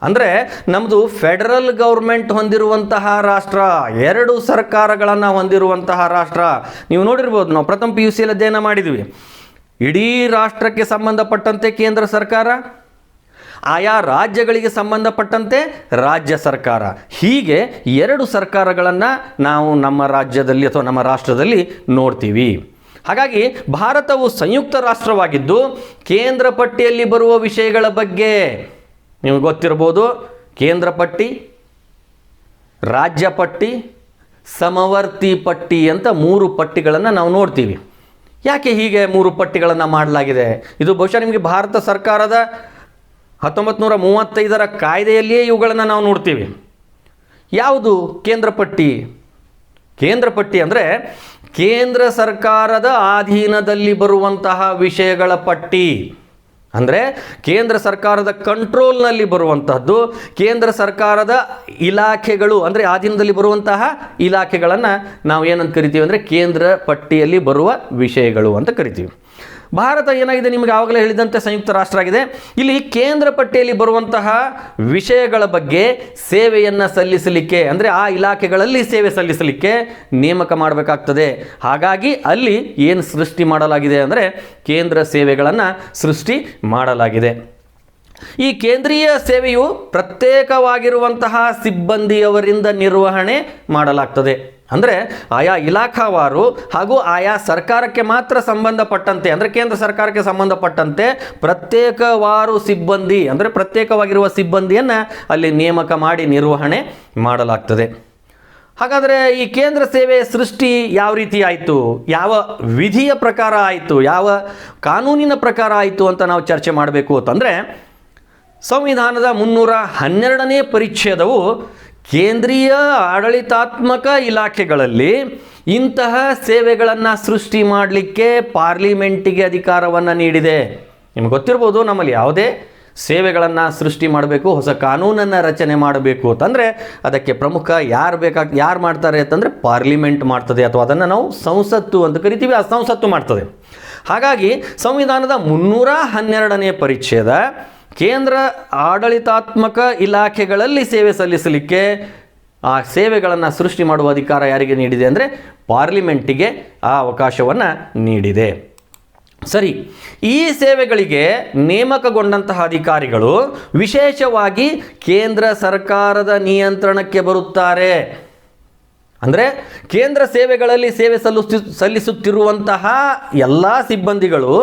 ಅಂದರೆ ನಮ್ಮದು ಫೆಡರಲ್ ಗೌರ್ಮೆಂಟ್ ಹೊಂದಿರುವಂತಹ ರಾಷ್ಟ್ರ, 2 ಸರ್ಕಾರಗಳನ್ನು ಹೊಂದಿರುವಂತಹ ರಾಷ್ಟ್ರ. ನೀವು ನೋಡಿರ್ಬೋದು, ನಾವು ಪ್ರಥಮ PUCಯಲ್ಲಿ ಅಧ್ಯಯನ ಮಾಡಿದ್ವಿ. ಇಡೀ ರಾಷ್ಟ್ರಕ್ಕೆ ಸಂಬಂಧಪಟ್ಟಂತೆ ಕೇಂದ್ರ ಸರ್ಕಾರ, ಆಯಾ ರಾಜ್ಯಗಳಿಗೆ ಸಂಬಂಧಪಟ್ಟಂತೆ ರಾಜ್ಯ ಸರ್ಕಾರ. ಹೀಗೆ 2 ಸರ್ಕಾರಗಳನ್ನು ನಾವು ನಮ್ಮ ರಾಜ್ಯದಲ್ಲಿ ಅಥವಾ ನಮ್ಮ ರಾಷ್ಟ್ರದಲ್ಲಿ ನೋಡ್ತೀವಿ. ಹಾಗಾಗಿ ಭಾರತವು ಸಂಯುಕ್ತ ರಾಷ್ಟ್ರವಾಗಿದ್ದು ಕೇಂದ್ರ ಪಟ್ಟಿಯಲ್ಲಿ ಬರುವ ವಿಷಯಗಳ ಬಗ್ಗೆ ನಿಮಗೆ ಗೊತ್ತಿರ್ಬೋದು. ಕೇಂದ್ರ ಪಟ್ಟಿ, ರಾಜ್ಯ ಪಟ್ಟಿ, ಸಮವರ್ತಿ ಪಟ್ಟಿ ಅಂತ 3 ಪಟ್ಟಿಗಳನ್ನು ನಾವು ನೋಡ್ತೀವಿ. ಯಾಕೆ ಹೀಗೆ 3 ಪಟ್ಟಿಗಳನ್ನು ಮಾಡಲಾಗಿದೆ? ಇದು ಬಹುಶಃ ನಿಮಗೆ ಭಾರತ ಸರ್ಕಾರದ 1935ರ ಕಾಯ್ದೆಯಲ್ಲಿಯೇ ಇವುಗಳನ್ನು ನಾವು ನೋಡ್ತೀವಿ. ಯಾವುದು ಕೇಂದ್ರ ಪಟ್ಟಿ? ಕೇಂದ್ರ ಪಟ್ಟಿ ಅಂದರೆ ಕೇಂದ್ರ ಸರ್ಕಾರದ ಅಧೀನದಲ್ಲಿ ಬರುವಂತಹ ವಿಷಯಗಳ ಪಟ್ಟಿ. ಅಂದರೆ ಕೇಂದ್ರ ಸರ್ಕಾರದ ಕಂಟ್ರೋಲ್ನಲ್ಲಿ ಬರುವಂತಹದ್ದು, ಕೇಂದ್ರ ಸರ್ಕಾರದ ಇಲಾಖೆಗಳು ಅಂದರೆ ಅಧೀನದಲ್ಲಿ ಬರುವಂತಹ ಇಲಾಖೆಗಳನ್ನು ನಾವು ಏನಂತ ಕರಿತೀವಿ ಅಂದರೆ ಕೇಂದ್ರ ಪಟ್ಟಿಯಲ್ಲಿ ಬರುವ ವಿಷಯಗಳು ಅಂತ ಕರಿತೀವಿ. ಭಾರತ ಏನಾಗಿದೆ, ನಿಮಗೆ ಆವಾಗಲೇ ಹೇಳಿದಂತೆ ಸಂಯುಕ್ತ ರಾಷ್ಟ್ರ ಆಗಿದೆ. ಇಲ್ಲಿ ಕೇಂದ್ರ ಪಟ್ಟಿಯಲ್ಲಿ ಬರುವಂತಹ ವಿಷಯಗಳ ಬಗ್ಗೆ ಸೇವೆಯನ್ನು ಸಲ್ಲಿಸಲಿಕ್ಕೆ, ಅಂದರೆ ಆ ಇಲಾಖೆಗಳಲ್ಲಿ ಸೇವೆ ಸಲ್ಲಿಸಲಿಕ್ಕೆ ನೇಮಕ ಮಾಡಬೇಕಾಗ್ತದೆ. ಹಾಗಾಗಿ ಅಲ್ಲಿ ಏನು ಸೃಷ್ಟಿ ಮಾಡಲಾಗಿದೆ ಅಂದರೆ ಕೇಂದ್ರ ಸೇವೆಗಳನ್ನು ಸೃಷ್ಟಿ ಮಾಡಲಾಗಿದೆ. ಈ ಕೇಂದ್ರೀಯ ಸೇವೆಯು ಪ್ರತ್ಯೇಕವಾಗಿರುವಂತಹ ಸಿಬ್ಬಂದಿಯವರಿಂದ ನಿರ್ವಹಣೆ ಮಾಡಲಾಗ್ತದೆ. ಅಂದರೆ ಆಯಾ ಇಲಾಖಾವಾರು ಹಾಗೂ ಆಯಾ ಸರ್ಕಾರಕ್ಕೆ ಮಾತ್ರ ಸಂಬಂಧಪಟ್ಟಂತೆ, ಅಂದರೆ ಕೇಂದ್ರ ಸರ್ಕಾರಕ್ಕೆ ಸಂಬಂಧಪಟ್ಟಂತೆ ಪ್ರತ್ಯೇಕವಾರು ಸಿಬ್ಬಂದಿ, ಅಂದರೆ ಪ್ರತ್ಯೇಕವಾಗಿರುವ ಸಿಬ್ಬಂದಿಯನ್ನು ಅಲ್ಲಿ ನೇಮಕ ಮಾಡಿ ನಿರ್ವಹಣೆ ಮಾಡಲಾಗ್ತದೆ. ಹಾಗಾದರೆ ಈ ಕೇಂದ್ರ ಸೇವೆ ಸೃಷ್ಟಿ ಯಾವ ರೀತಿ ಆಯಿತು, ಯಾವ ವಿಧಿಯ ಪ್ರಕಾರ ಆಯಿತು, ಯಾವ ಕಾನೂನಿನ ಪ್ರಕಾರ ಆಯಿತು ಅಂತ ನಾವು ಚರ್ಚೆ ಮಾಡಬೇಕು ಅಂತಂದರೆ, ಸಂವಿಧಾನದ 312ನೇ ಪರಿಚ್ಛೇದವು ಕೇಂದ್ರೀಯ ಆಡಳಿತಾತ್ಮಕ ಇಲಾಖೆಗಳಲ್ಲಿ ಇಂತಹ ಸೇವೆಗಳನ್ನು ಸೃಷ್ಟಿ ಮಾಡಲಿಕ್ಕೆ ಪಾರ್ಲಿಮೆಂಟಿಗೆ ಅಧಿಕಾರವನ್ನು ನೀಡಿದೆ. ನಿಮ್ಗೆ ಗೊತ್ತಿರ್ಬೋದು, ನಮ್ಮಲ್ಲಿ ಯಾವುದೇ ಸೇವೆಗಳನ್ನು ಸೃಷ್ಟಿ ಮಾಡಬೇಕು, ಹೊಸ ಕಾನೂನನ್ನು ರಚನೆ ಮಾಡಬೇಕು ಅಂತಂದರೆ ಅದಕ್ಕೆ ಪ್ರಮುಖ ಯಾರು ಮಾಡ್ತಾರೆ ಅಂತಂದರೆ ಪಾರ್ಲಿಮೆಂಟ್ ಮಾಡ್ತದೆ, ಅಥವಾ ಅದನ್ನು ನಾವು ಸಂಸತ್ತು ಅಂತ ಕರಿತೀವಿ, ಆ ಸಂಸತ್ತು ಮಾಡ್ತದೆ. ಹಾಗಾಗಿ ಸಂವಿಧಾನದ 312ನೇ ಪರಿಚ್ಛೇದ ಕೇಂದ್ರ ಆಡಳಿತಾತ್ಮಕ ಇಲಾಖೆಗಳಲ್ಲಿ ಸೇವೆ ಸಲ್ಲಿಸಲಿಕ್ಕೆ ಆ ಸೇವೆಗಳನ್ನು ಸೃಷ್ಟಿ ಮಾಡುವ ಅಧಿಕಾರ ಯಾರಿಗೆ ನೀಡಿದೆ ಅಂದರೆ ಪಾರ್ಲಿಮೆಂಟಿಗೆ ಆ ಅವಕಾಶವನ್ನು ನೀಡಿದೆ. ಸರಿ, ಈ ಸೇವೆಗಳಿಗೆ ನೇಮಕಗೊಂಡಂತಹ ಅಧಿಕಾರಿಗಳು ವಿಶೇಷವಾಗಿ ಕೇಂದ್ರ ಸರ್ಕಾರದ ನಿಯಂತ್ರಣಕ್ಕೆ ಬರುತ್ತಾರೆ. ಅಂದರೆ ಕೇಂದ್ರ ಸೇವೆಗಳಲ್ಲಿ ಸೇವೆ ಸಲ್ಲಿಸುತ್ತಿರುವಂತಹ ಎಲ್ಲ ಸಿಬ್ಬಂದಿಗಳು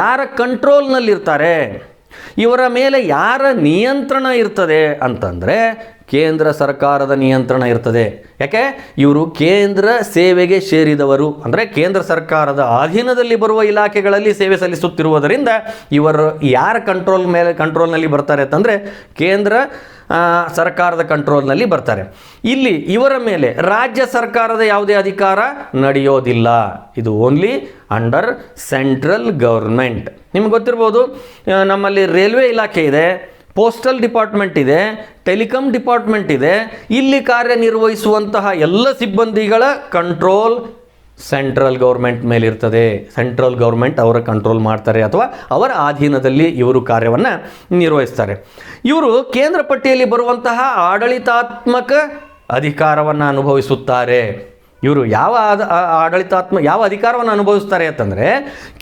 ಯಾರ ಕಂಟ್ರೋಲ್ನಲ್ಲಿರ್ತಾರೆ, ಇವರ ಮೇಲೆ ಯಾರ ನಿಯಂತ್ರಣ ಇರ್ತದೆ ಅಂತಂದರೆ ಕೇಂದ್ರ ಸರ್ಕಾರದ ನಿಯಂತ್ರಣ ಇರ್ತದೆ. ಯಾಕೆ? ಇವರು ಕೇಂದ್ರ ಸೇವೆಗೆ ಸೇರಿದವರು, ಅಂದರೆ ಕೇಂದ್ರ ಸರ್ಕಾರದ ಅಧೀನದಲ್ಲಿ ಬರುವ ಇಲಾಖೆಗಳಲ್ಲಿ ಸೇವೆ ಸಲ್ಲಿಸುತ್ತಿರುವುದರಿಂದ ಇವರು ಯಾರ ಕಂಟ್ರೋಲ್ನಲ್ಲಿ ಬರ್ತಾರೆ ಅಂತಂದರೆ ಕೇಂದ್ರ ಸರ್ಕಾರದ ಕಂಟ್ರೋಲ್ನಲ್ಲಿ ಬರ್ತಾರೆ. ಇಲ್ಲಿ ಇವರ ಮೇಲೆ ರಾಜ್ಯ ಸರ್ಕಾರದ ಯಾವುದೇ ಅಧಿಕಾರ ನಡೆಯೋದಿಲ್ಲ. ಇದು ಓನ್ಲಿ ಅಂಡರ್ ಸೆಂಟ್ರಲ್ ಗೌರ್ಮೆಂಟ್. ನಿಮ್ಗೆ ಗೊತ್ತಿರ್ಬೋದು, ನಮ್ಮಲ್ಲಿ ರೈಲ್ವೆ ಇಲಾಖೆ ಇದೆ, ಪೋಸ್ಟಲ್ ಡಿಪಾರ್ಟ್ಮೆಂಟ್ ಇದೆ, ಟೆಲಿಕಾಂ ಡಿಪಾರ್ಟ್ಮೆಂಟ್ ಇದೆ. ಇಲ್ಲಿ ಕಾರ್ಯನಿರ್ವಹಿಸುವಂತಹ ಎಲ್ಲ ಸಿಬ್ಬಂದಿಗಳ ಕಂಟ್ರೋಲ್ ಸೆಂಟ್ರಲ್ ಗೌರ್ಮೆಂಟ್ ಮೇಲಿರ್ತದೆ. ಸೆಂಟ್ರಲ್ ಗೌರ್ಮೆಂಟ್ ಅವರ ಕಂಟ್ರೋಲ್ ಮಾಡ್ತಾರೆ ಅಥವಾ ಅವರ ಅಧೀನದಲ್ಲಿ ಇವರು ಕಾರ್ಯವನ್ನು ನಿರ್ವಹಿಸ್ತಾರೆ. ಇವರು ಕೇಂದ್ರ ಪಟ್ಟಿಯಲ್ಲಿ ಬರುವಂತಹ ಆಡಳಿತಾತ್ಮಕ ಅಧಿಕಾರವನ್ನು ಅನುಭವಿಸುತ್ತಾರೆ. ಇವರು ಯಾವ ಅಧಿಕಾರವನ್ನು ಅನುಭವಿಸ್ತಾರೆ ಅಂತಂದರೆ,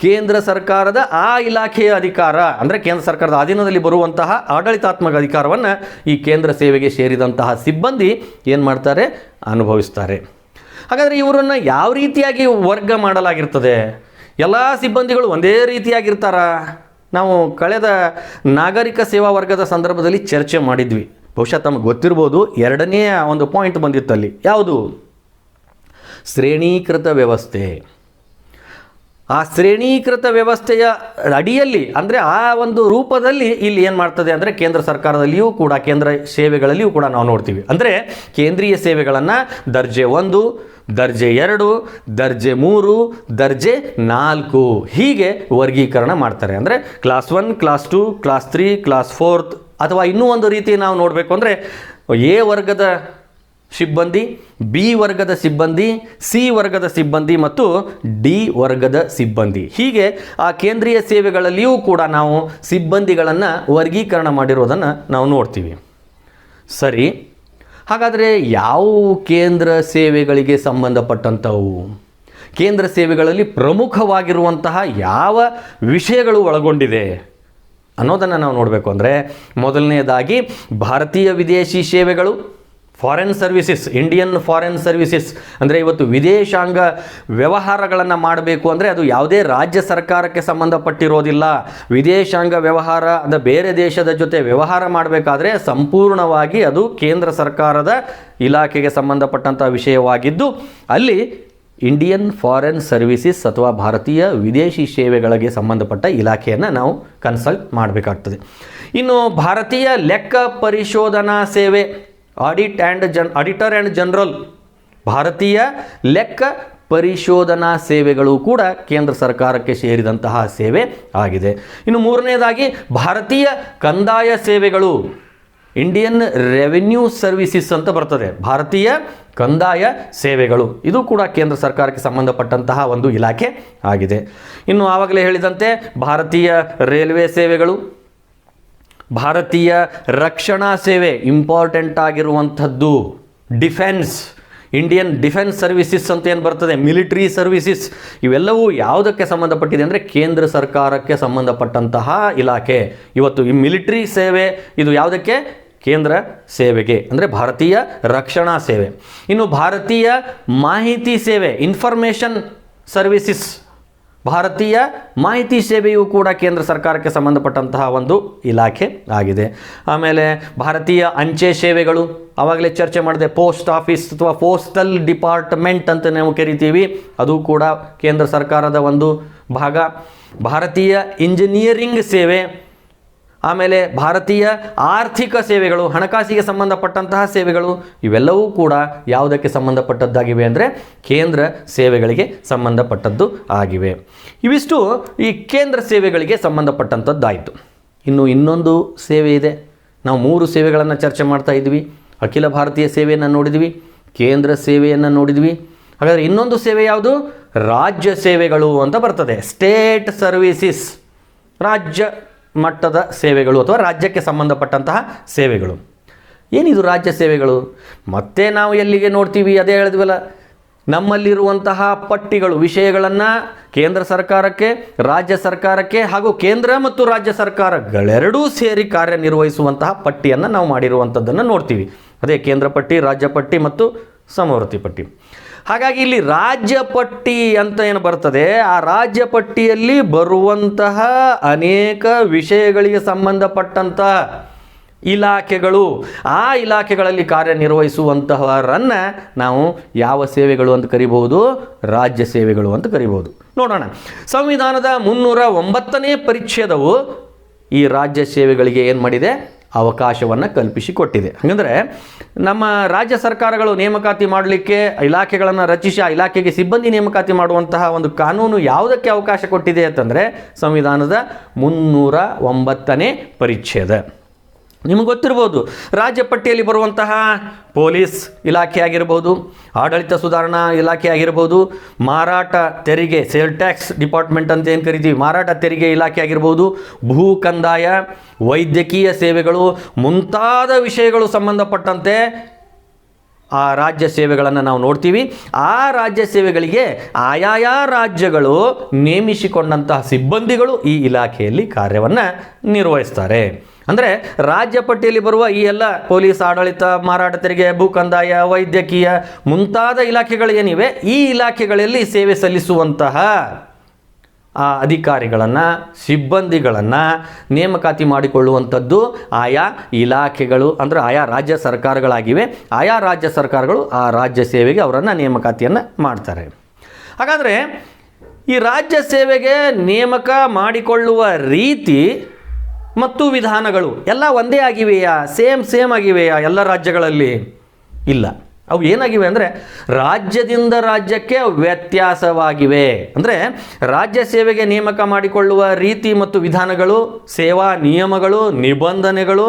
ಕೇಂದ್ರ ಸರ್ಕಾರದ ಆ ಇಲಾಖೆಯ ಅಧಿಕಾರ, ಅಂದರೆ ಕೇಂದ್ರ ಸರ್ಕಾರದ ಅಧೀನದಲ್ಲಿ ಬರುವಂತಹ ಆಡಳಿತಾತ್ಮಕ ಅಧಿಕಾರವನ್ನು ಈ ಕೇಂದ್ರ ಸೇವೆಗೆ ಸೇರಿದಂತಹ ಸಿಬ್ಬಂದಿ ಏನು ಮಾಡ್ತಾರೆ, ಅನುಭವಿಸ್ತಾರೆ. ಹಾಗಾದರೆ ಇವರನ್ನು ಯಾವ ರೀತಿಯಾಗಿ ವರ್ಗ ಮಾಡಲಾಗಿರ್ತದೆ? ಎಲ್ಲ ಸಿಬ್ಬಂದಿಗಳು ಒಂದೇ ರೀತಿಯಾಗಿರ್ತಾರ? ನಾವು ಕಳೆದ ನಾಗರಿಕ ಸೇವಾ ವರ್ಗದ ಸಂದರ್ಭದಲ್ಲಿ ಚರ್ಚೆ ಮಾಡಿದ್ವಿ. ಬಹುಶಃ ತಮಗೆ ಗೊತ್ತಿರ್ಬೋದು, ಎರಡನೇ ಒಂದು ಪಾಯಿಂಟ್ ಬಂದಿತ್ತಲ್ಲಿ. ಯಾವುದು? ಶ್ರೇಣೀಕೃತ ವ್ಯವಸ್ಥೆ. ಆ ಶ್ರೇಣೀಕೃತ ವ್ಯವಸ್ಥೆಯ ಅಡಿಯಲ್ಲಿ, ಅಂದರೆ ಆ ಒಂದು ರೂಪದಲ್ಲಿ ಇಲ್ಲಿ ಏನು ಮಾಡ್ತದೆ ಅಂದರೆ, ಕೇಂದ್ರ ಸರ್ಕಾರದಲ್ಲಿಯೂ ಕೂಡ, ಕೇಂದ್ರ ಸೇವೆಗಳಲ್ಲಿಯೂ ಕೂಡ ನಾವು ನೋಡ್ತೀವಿ. ಅಂದರೆ ಕೇಂದ್ರೀಯ ಸೇವೆಗಳನ್ನು ದರ್ಜೆ 1, ದರ್ಜೆ 2, ದರ್ಜೆ 3, ದರ್ಜೆ 4 ಹೀಗೆ ವರ್ಗೀಕರಣ ಮಾಡ್ತಾರೆ. ಅಂದರೆ ಕ್ಲಾಸ್ 1, ಕ್ಲಾಸ್ 2, ಕ್ಲಾಸ್ 3, ಕ್ಲಾಸ್ 4, ಅಥವಾ ಇನ್ನೂ ಒಂದು ರೀತಿ ನಾವು ನೋಡಬೇಕು ಅಂದರೆ ಎ ವರ್ಗದ ಸಿಬ್ಬಂದಿ, ಬಿ ವರ್ಗದ ಸಿಬ್ಬಂದಿ, ಸಿ ವರ್ಗದ ಸಿಬ್ಬಂದಿ ಮತ್ತು ಡಿ ವರ್ಗದ ಸಿಬ್ಬಂದಿ. ಹೀಗೆ ಆ ಕೇಂದ್ರೀಯ ಸೇವೆಗಳಲ್ಲಿಯೂ ಕೂಡ ನಾವು ಸಿಬ್ಬಂದಿಗಳನ್ನು ವರ್ಗೀಕರಣ ಮಾಡಿರೋದನ್ನು ನಾವು ನೋಡ್ತೀವಿ. ಸರಿ, ಹಾಗಾದರೆ ಯಾವ ಕೇಂದ್ರ ಸೇವೆಗಳಿಗೆ ಸಂಬಂಧಪಟ್ಟಂಥವು? ಕೇಂದ್ರ ಸೇವೆಗಳಲ್ಲಿ ಪ್ರಮುಖವಾಗಿರುವಂತಹ ಯಾವ ವಿಷಯಗಳು ಒಳಗೊಂಡಿದೆ ಅನ್ನೋದನ್ನು ನಾವು ನೋಡಬೇಕು. ಅಂದರೆ ಮೊದಲನೆಯದಾಗಿ ಭಾರತೀಯ ವಿದೇಶಿ ಸೇವೆಗಳು, foreign services, Indian foreign services. ಅಂದರೆ ಇವತ್ತು ವಿದೇಶಾಂಗ ವ್ಯವಹಾರಗಳನ್ನು ಮಾಡಬೇಕು ಅಂದರೆ ಅದು ಯಾವುದೇ ರಾಜ್ಯ ಸರ್ಕಾರಕ್ಕೆ ಸಂಬಂಧಪಟ್ಟಿರೋದಿಲ್ಲ. ವಿದೇಶಾಂಗ ವ್ಯವಹಾರ ಅಂದರೆ ಬೇರೆ ದೇಶದ ಜೊತೆ ವ್ಯವಹಾರ ಮಾಡಬೇಕಾದ್ರೆ ಸಂಪೂರ್ಣವಾಗಿ ಅದು ಕೇಂದ್ರ ಸರ್ಕಾರದ ಇಲಾಖೆಗೆ ಸಂಬಂಧಪಟ್ಟಂಥ ವಿಷಯವಾಗಿದ್ದು, ಅಲ್ಲಿ ಇಂಡಿಯನ್ ಫಾರಿನ್ ಸರ್ವಿಸಸ್ ಅಥವಾ ಭಾರತೀಯ ವಿದೇಶಿ ಸೇವೆಗಳಿಗೆ ಸಂಬಂಧಪಟ್ಟ ಇಲಾಖೆಯನ್ನು ನಾವು ಕನ್ಸಲ್ಟ್ ಮಾಡಬೇಕಾಗ್ತದೆ. ಇನ್ನು ಭಾರತೀಯ ಲೆಕ್ಕ ಪರಿಶೋಧನಾ ಸೇವೆ, ಆಡಿಟರ್ ಆ್ಯಂಡ್ ಜನರಲ್, ಭಾರತೀಯ ಲೆಕ್ಕ ಪರಿಶೋಧನಾ ಸೇವೆಗಳು ಕೂಡ ಕೇಂದ್ರ ಸರ್ಕಾರಕ್ಕೆ ಸೇರಿದಂತಹ ಸೇವೆ ಆಗಿದೆ. ಇನ್ನು ಮೂರನೇದಾಗಿ ಭಾರತೀಯ ಕಂದಾಯ ಸೇವೆಗಳು, ಇಂಡಿಯನ್ ರೆವಿನ್ಯೂ ಸರ್ವಿಸಸ್ ಅಂತ ಬರ್ತದೆ. ಭಾರತೀಯ ಕಂದಾಯ ಸೇವೆಗಳು ಇದು ಕೂಡ ಕೇಂದ್ರ ಸರ್ಕಾರಕ್ಕೆ ಸಂಬಂಧಪಟ್ಟಂತಹ ಒಂದು ಇಲಾಖೆ ಆಗಿದೆ. ಇನ್ನು ಆವಾಗಲೇ ಹೇಳಿದಂತೆ ಭಾರತೀಯ ರೈಲ್ವೆ ಸೇವೆಗಳು, ಭಾರತೀಯ ರಕ್ಷಣಾ ಸೇವೆ, ಇಂಪಾರ್ಟೆಂಟ್ ಆಗಿರುವಂಥದ್ದು ಡಿಫೆನ್ಸ್, ಇಂಡಿಯನ್ ಡಿಫೆನ್ಸ್ ಸರ್ವಿಸಸ್ ಅಂತ ಏನು ಬರ್ತದೆ, ಮಿಲಿಟರಿ ಸರ್ವಿಸಸ್, ಇವೆಲ್ಲವೂ ಯಾವುದಕ್ಕೆ ಸಂಬಂಧಪಟ್ಟಿದೆ ಅಂದರೆ ಕೇಂದ್ರ ಸರ್ಕಾರಕ್ಕೆ ಸಂಬಂಧಪಟ್ಟಂತಹ ಇಲಾಖೆ. ಇವತ್ತು ಈ ಮಿಲಿಟರಿ ಸೇವೆ ಇದು ಯಾವುದಕ್ಕೆ? ಕೇಂದ್ರ ಸೇವೆಗೆ, ಅಂದರೆ ಭಾರತೀಯ ರಕ್ಷಣಾ ಸೇವೆ. ಇನ್ನು ಭಾರತೀಯ ಮಾಹಿತಿ ಸೇವೆ, ಇನ್ಫಾರ್ಮೇಷನ್ ಸರ್ವಿಸಸ್, ಭಾರತೀಯ ಮಾಹಿತಿ ಸೇವೆಯೂ ಕೂಡ ಕೇಂದ್ರ ಸರ್ಕಾರಕ್ಕೆ ಸಂಬಂಧಪಟ್ಟಂತಹ ಒಂದು ಇಲಾಖೆ ಆಗಿದೆ. ಆಮೇಲೆ ಭಾರತೀಯ ಅಂಚೆ ಸೇವೆಗಳು, ಆವಾಗಲೇ ಚರ್ಚೆ ಮಾಡಿದೆ, ಪೋಸ್ಟ್ ಆಫೀಸ್ ಅಥವಾ ಪೋಸ್ಟಲ್ ಡಿಪಾರ್ಟ್ಮೆಂಟ್ ಅಂತ ನಾವು ಕರಿತೀವಿ, ಅದು ಕೂಡ ಕೇಂದ್ರ ಸರ್ಕಾರದ ಒಂದು ಭಾಗ. ಭಾರತೀಯ ಇಂಜಿನಿಯರಿಂಗ್ ಸೇವೆ, ಆಮೇಲೆ ಭಾರತೀಯ ಆರ್ಥಿಕ ಸೇವೆಗಳು, ಹಣಕಾಸಿಗೆ ಸಂಬಂಧಪಟ್ಟಂತಹ ಸೇವೆಗಳು, ಇವೆಲ್ಲವೂ ಕೂಡ ಯಾವುದಕ್ಕೆ ಸಂಬಂಧಪಟ್ಟದ್ದಾಗಿವೆ ಅಂದರೆ ಕೇಂದ್ರ ಸೇವೆಗಳಿಗೆ ಸಂಬಂಧಪಟ್ಟದ್ದು ಆಗಿವೆ. ಇವಿಷ್ಟು ಈ ಕೇಂದ್ರ ಸೇವೆಗಳಿಗೆ ಸಂಬಂಧಪಟ್ಟಂಥದ್ದಾಯಿತು. ಇನ್ನೊಂದು ಸೇವೆ ಇದೆ. ನಾವು 3 ಸೇವೆಗಳನ್ನು ಚರ್ಚೆ ಮಾಡ್ತಾ ಇದ್ವಿ. ಅಖಿಲ ಭಾರತೀಯ ಸೇವೆಯನ್ನು ನೋಡಿದ್ವಿ, ಕೇಂದ್ರ ಸೇವೆಯನ್ನು ನೋಡಿದ್ವಿ. ಹಾಗಾದರೆ ಇನ್ನೊಂದು ಸೇವೆ ಯಾವುದು? ರಾಜ್ಯ ಸೇವೆಗಳು ಅಂತ ಬರ್ತದೆ. ಸ್ಟೇಟ್ ಸರ್ವಿಸಸ್, ರಾಜ್ಯ ಮಟ್ಟದ ಸೇವೆಗಳು ಅಥವಾ ರಾಜ್ಯಕ್ಕೆ ಸಂಬಂಧಪಟ್ಟಂತಹ ಸೇವೆಗಳು. ಏನಿದು ರಾಜ್ಯ ಸೇವೆಗಳು? ಮತ್ತೆ ನಾವು ಎಲ್ಲಿಗೆ ನೋಡ್ತೀವಿ? ಅದೇ ಹೇಳಿದ್ವಲ್ಲ, ನಮ್ಮಲ್ಲಿರುವಂತಹ ಪಟ್ಟಿಗಳು, ವಿಷಯಗಳನ್ನು ಕೇಂದ್ರ ಸರ್ಕಾರಕ್ಕೆ, ರಾಜ್ಯ ಸರ್ಕಾರಕ್ಕೆ ಹಾಗೂ ಕೇಂದ್ರ ಮತ್ತು ರಾಜ್ಯ ಸರ್ಕಾರಗಳೆರಡೂ ಸೇರಿ ಕಾರ್ಯನಿರ್ವಹಿಸುವಂತಹ ಪಟ್ಟಿಯನ್ನು ನಾವು ಮಾಡಿರುವಂಥದ್ದನ್ನು ನೋಡ್ತೀವಿ. ಅದೇ ಕೇಂದ್ರ ಪಟ್ಟಿ, ರಾಜ್ಯ ಪಟ್ಟಿ ಮತ್ತು ಸಮವರ್ತಿ ಪಟ್ಟಿ. ಹಾಗಾಗಿ ಇಲ್ಲಿ ರಾಜ್ಯ ಪಟ್ಟಿ ಅಂತ ಏನು ಬರ್ತದೆ, ಆ ರಾಜ್ಯ ಪಟ್ಟಿಯಲ್ಲಿ ಬರುವಂತಹ ಅನೇಕ ವಿಷಯಗಳಿಗೆ ಸಂಬಂಧಪಟ್ಟಂತಹ ಇಲಾಖೆಗಳು, ಆ ಇಲಾಖೆಗಳಲ್ಲಿ ಕಾರ್ಯನಿರ್ವಹಿಸುವಂತಹವರನ್ನು ನಾವು ಯಾವ ಸೇವೆಗಳು ಅಂತ ಕರಿಬಹುದು? ರಾಜ್ಯ ಸೇವೆಗಳು ಅಂತ ಕರಿಬಹುದು. ನೋಡೋಣ, ಸಂವಿಧಾನದ 309ನೇ ಪರಿಚ್ಛೇದವು ಈ ರಾಜ್ಯ ಸೇವೆಗಳಿಗೆ ಏನು ಮಾಡಿದೆ? ಅವಕಾಶವನ್ನು ಕಲ್ಪಿಸಿಕೊಟ್ಟಿದೆ. ಹಾಗಂದರೆ ನಮ್ಮ ರಾಜ್ಯ ಸರ್ಕಾರಗಳು ನೇಮಕಾತಿ ಮಾಡಲಿಕ್ಕೆ ಇಲಾಖೆಗಳನ್ನು ರಚಿಸಿ ಆ ಇಲಾಖೆಗೆ ಸಿಬ್ಬಂದಿ ನೇಮಕಾತಿ ಮಾಡುವಂತಹ ಒಂದು ಕಾನೂನು ಯಾವುದಕ್ಕೆ ಅವಕಾಶ ಕೊಟ್ಟಿದೆ ಅಂತಂದರೆ ಸಂವಿಧಾನದ 309ನೇ ಪರಿಚ್ಛೇದ. ನಿಮಗೆ ಗೊತ್ತಿರ್ಬೋದು, ರಾಜ್ಯ ಪಟ್ಟಿಯಲ್ಲಿ ಬರುವಂತಹ ಪೊಲೀಸ್ ಇಲಾಖೆ ಆಗಿರ್ಬೋದು, ಆಡಳಿತ ಸುಧಾರಣಾ ಇಲಾಖೆ ಆಗಿರ್ಬೋದು, ಮಾರಾಟ ತೆರಿಗೆ ಸೇಲ್ ಟ್ಯಾಕ್ಸ್ ಡಿಪಾರ್ಟ್ಮೆಂಟ್ ಅಂತ ಏನು ಕರಿತೀವಿ, ಮಾರಾಟ ತೆರಿಗೆ ಇಲಾಖೆ ಆಗಿರ್ಬೋದು, ಭೂ ಕಂದಾಯ, ವೈದ್ಯಕೀಯ ಸೇವೆಗಳು ಮುಂತಾದ ವಿಷಯಗಳು ಸಂಬಂಧಪಟ್ಟಂತೆ ಆ ರಾಜ್ಯ ಸೇವೆಗಳನ್ನು ನಾವು ನೋಡ್ತೀವಿ. ಆ ರಾಜ್ಯ ಸೇವೆಗಳಿಗೆ ಆಯಾಯ ರಾಜ್ಯಗಳು ನೇಮಿಸಿಕೊಂಡಂತಹ ಸಿಬ್ಬಂದಿಗಳು ಈ ಇಲಾಖೆಯಲ್ಲಿ ಕಾರ್ಯವನ್ನು ನಿರ್ವಹಿಸ್ತಾರೆ. ಅಂದರೆ ರಾಜ್ಯ ಪಟ್ಟಿಯಲ್ಲಿ ಬರುವ ಈ ಎಲ್ಲ ಪೊಲೀಸ್, ಆಡಳಿತ, ಮಾರಾಟ ತೆರಿಗೆ, ಭೂ ಕಂದಾಯ, ವೈದ್ಯಕೀಯ ಮುಂತಾದ ಇಲಾಖೆಗಳು ಏನಿವೆ, ಈ ಇಲಾಖೆಗಳಲ್ಲಿ ಸೇವೆ ಸಲ್ಲಿಸುವಂತಹ ಆ ಅಧಿಕಾರಿಗಳನ್ನು, ಸಿಬ್ಬಂದಿಗಳನ್ನು ನೇಮಕಾತಿ ಮಾಡಿಕೊಳ್ಳುವಂಥದ್ದು ಆಯಾ ಇಲಾಖೆಗಳು, ಅಂದರೆ ಆಯಾ ರಾಜ್ಯ ಸರ್ಕಾರಗಳಾಗಿವೆ. ಆಯಾ ರಾಜ್ಯ ಸರ್ಕಾರಗಳು ಆ ರಾಜ್ಯ ಸೇವೆಗೆ ಅವರನ್ನು ನೇಮಕಾತಿಯನ್ನು ಮಾಡ್ತಾರೆ. ಹಾಗಾದರೆ ಈ ರಾಜ್ಯ ಸೇವೆಗೆ ನೇಮಕ ಮಾಡಿಕೊಳ್ಳುವ ರೀತಿ ಮತ್ತು ವಿಧಾನಗಳು ಎಲ್ಲ ಒಂದೇ ಆಗಿವೆಯಾ, ಸೇಮ್ ಆಗಿವೆಯಾ ಎಲ್ಲ ರಾಜ್ಯಗಳಲ್ಲಿ? ಇಲ್ಲ. ಅವು ಏನಾಗಿವೆ ಅಂದರೆ ರಾಜ್ಯದಿಂದ ರಾಜ್ಯಕ್ಕೆ ವ್ಯತ್ಯಾಸವಾಗಿವೆ. ಅಂದರೆ ರಾಜ್ಯ ಸೇವೆಗೆ ನೇಮಕ ಮಾಡಿಕೊಳ್ಳುವ ರೀತಿ ಮತ್ತು ವಿಧಾನಗಳು, ಸೇವಾ ನಿಯಮಗಳು, ನಿಬಂಧನೆಗಳು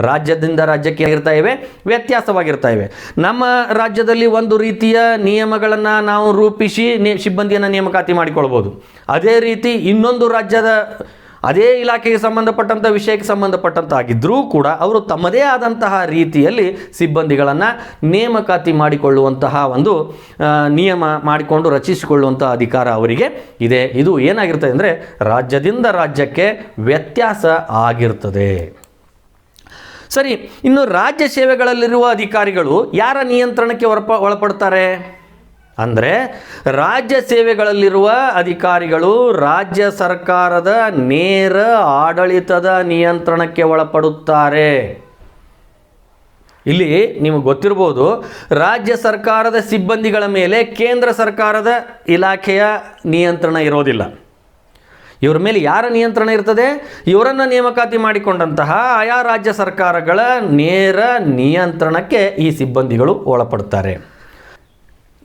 ರಾಜ್ಯದಿಂದ ರಾಜ್ಯಕ್ಕೆ ಇರ್ತಾ ಇವೆ, ವ್ಯತ್ಯಾಸವಾಗಿರ್ತಾ ಇವೆ. ನಮ್ಮ ರಾಜ್ಯದಲ್ಲಿ ಒಂದು ರೀತಿಯ ನಿಯಮಗಳನ್ನು ನಾವು ರೂಪಿಸಿ ಸಿಬ್ಬಂದಿಯನ್ನು ನೇಮಕಾತಿ ಮಾಡಿಕೊಳ್ಬೋದು. ಅದೇ ರೀತಿ ಇನ್ನೊಂದು ರಾಜ್ಯದ ಅದೇ ಇಲಾಖೆಗೆ ಸಂಬಂಧಪಟ್ಟಂಥ ವಿಷಯಕ್ಕೆ ಸಂಬಂಧಪಟ್ಟಂತಾಗಿದ್ದರೂ ಕೂಡ ಅವರು ತಮ್ಮದೇ ಆದಂತಹ ರೀತಿಯಲ್ಲಿ ಸಿಬ್ಬಂದಿಗಳನ್ನು ನೇಮಕಾತಿ ಮಾಡಿಕೊಳ್ಳುವಂತಹ ಒಂದು ನಿಯಮ ಮಾಡಿಕೊಂಡು ರಚಿಸಿಕೊಳ್ಳುವಂಥ ಅಧಿಕಾರ ಅವರಿಗೆ ಇದೆ. ಇದು ಏನಾಗಿರ್ತದೆ ಅಂದರೆ ರಾಜ್ಯದಿಂದ ರಾಜ್ಯಕ್ಕೆ ವ್ಯತ್ಯಾಸ ಆಗಿರ್ತದೆ. ಸರಿ, ಇನ್ನು ರಾಜ್ಯ ಸೇವೆಗಳಲ್ಲಿರುವ ಅಧಿಕಾರಿಗಳು ಯಾರ ನಿಯಂತ್ರಣಕ್ಕೆ ಒಳಪಡ್ತಾರೆ ಅಂದರೆ ರಾಜ್ಯ ಸೇವೆಗಳಲ್ಲಿರುವ ಅಧಿಕಾರಿಗಳು ರಾಜ್ಯ ಸರ್ಕಾರದ ನೇರ ಆಡಳಿತದ ನಿಯಂತ್ರಣಕ್ಕೆ ಒಳಪಡುತ್ತಾರೆ. ಇಲ್ಲಿ ನಿಮಗೆ ಗೊತ್ತಿರ್ಬೋದು, ರಾಜ್ಯ ಸರ್ಕಾರದ ಸಿಬ್ಬಂದಿಗಳ ಮೇಲೆ ಕೇಂದ್ರ ಸರ್ಕಾರದ ಇಲಾಖೆಯ ನಿಯಂತ್ರಣ ಇರೋದಿಲ್ಲ. ಇವರ ಮೇಲೆ ಯಾರ ನಿಯಂತ್ರಣ ಇರ್ತದೆ? ಇವರನ್ನು ನೇಮಕಾತಿ ಮಾಡಿಕೊಂಡಂತಹ ಆಯಾ ರಾಜ್ಯ ಸರ್ಕಾರಗಳ ನೇರ ನಿಯಂತ್ರಣಕ್ಕೆ ಈ ಸಿಬ್ಬಂದಿಗಳು ಒಳಪಡ್ತಾರೆ.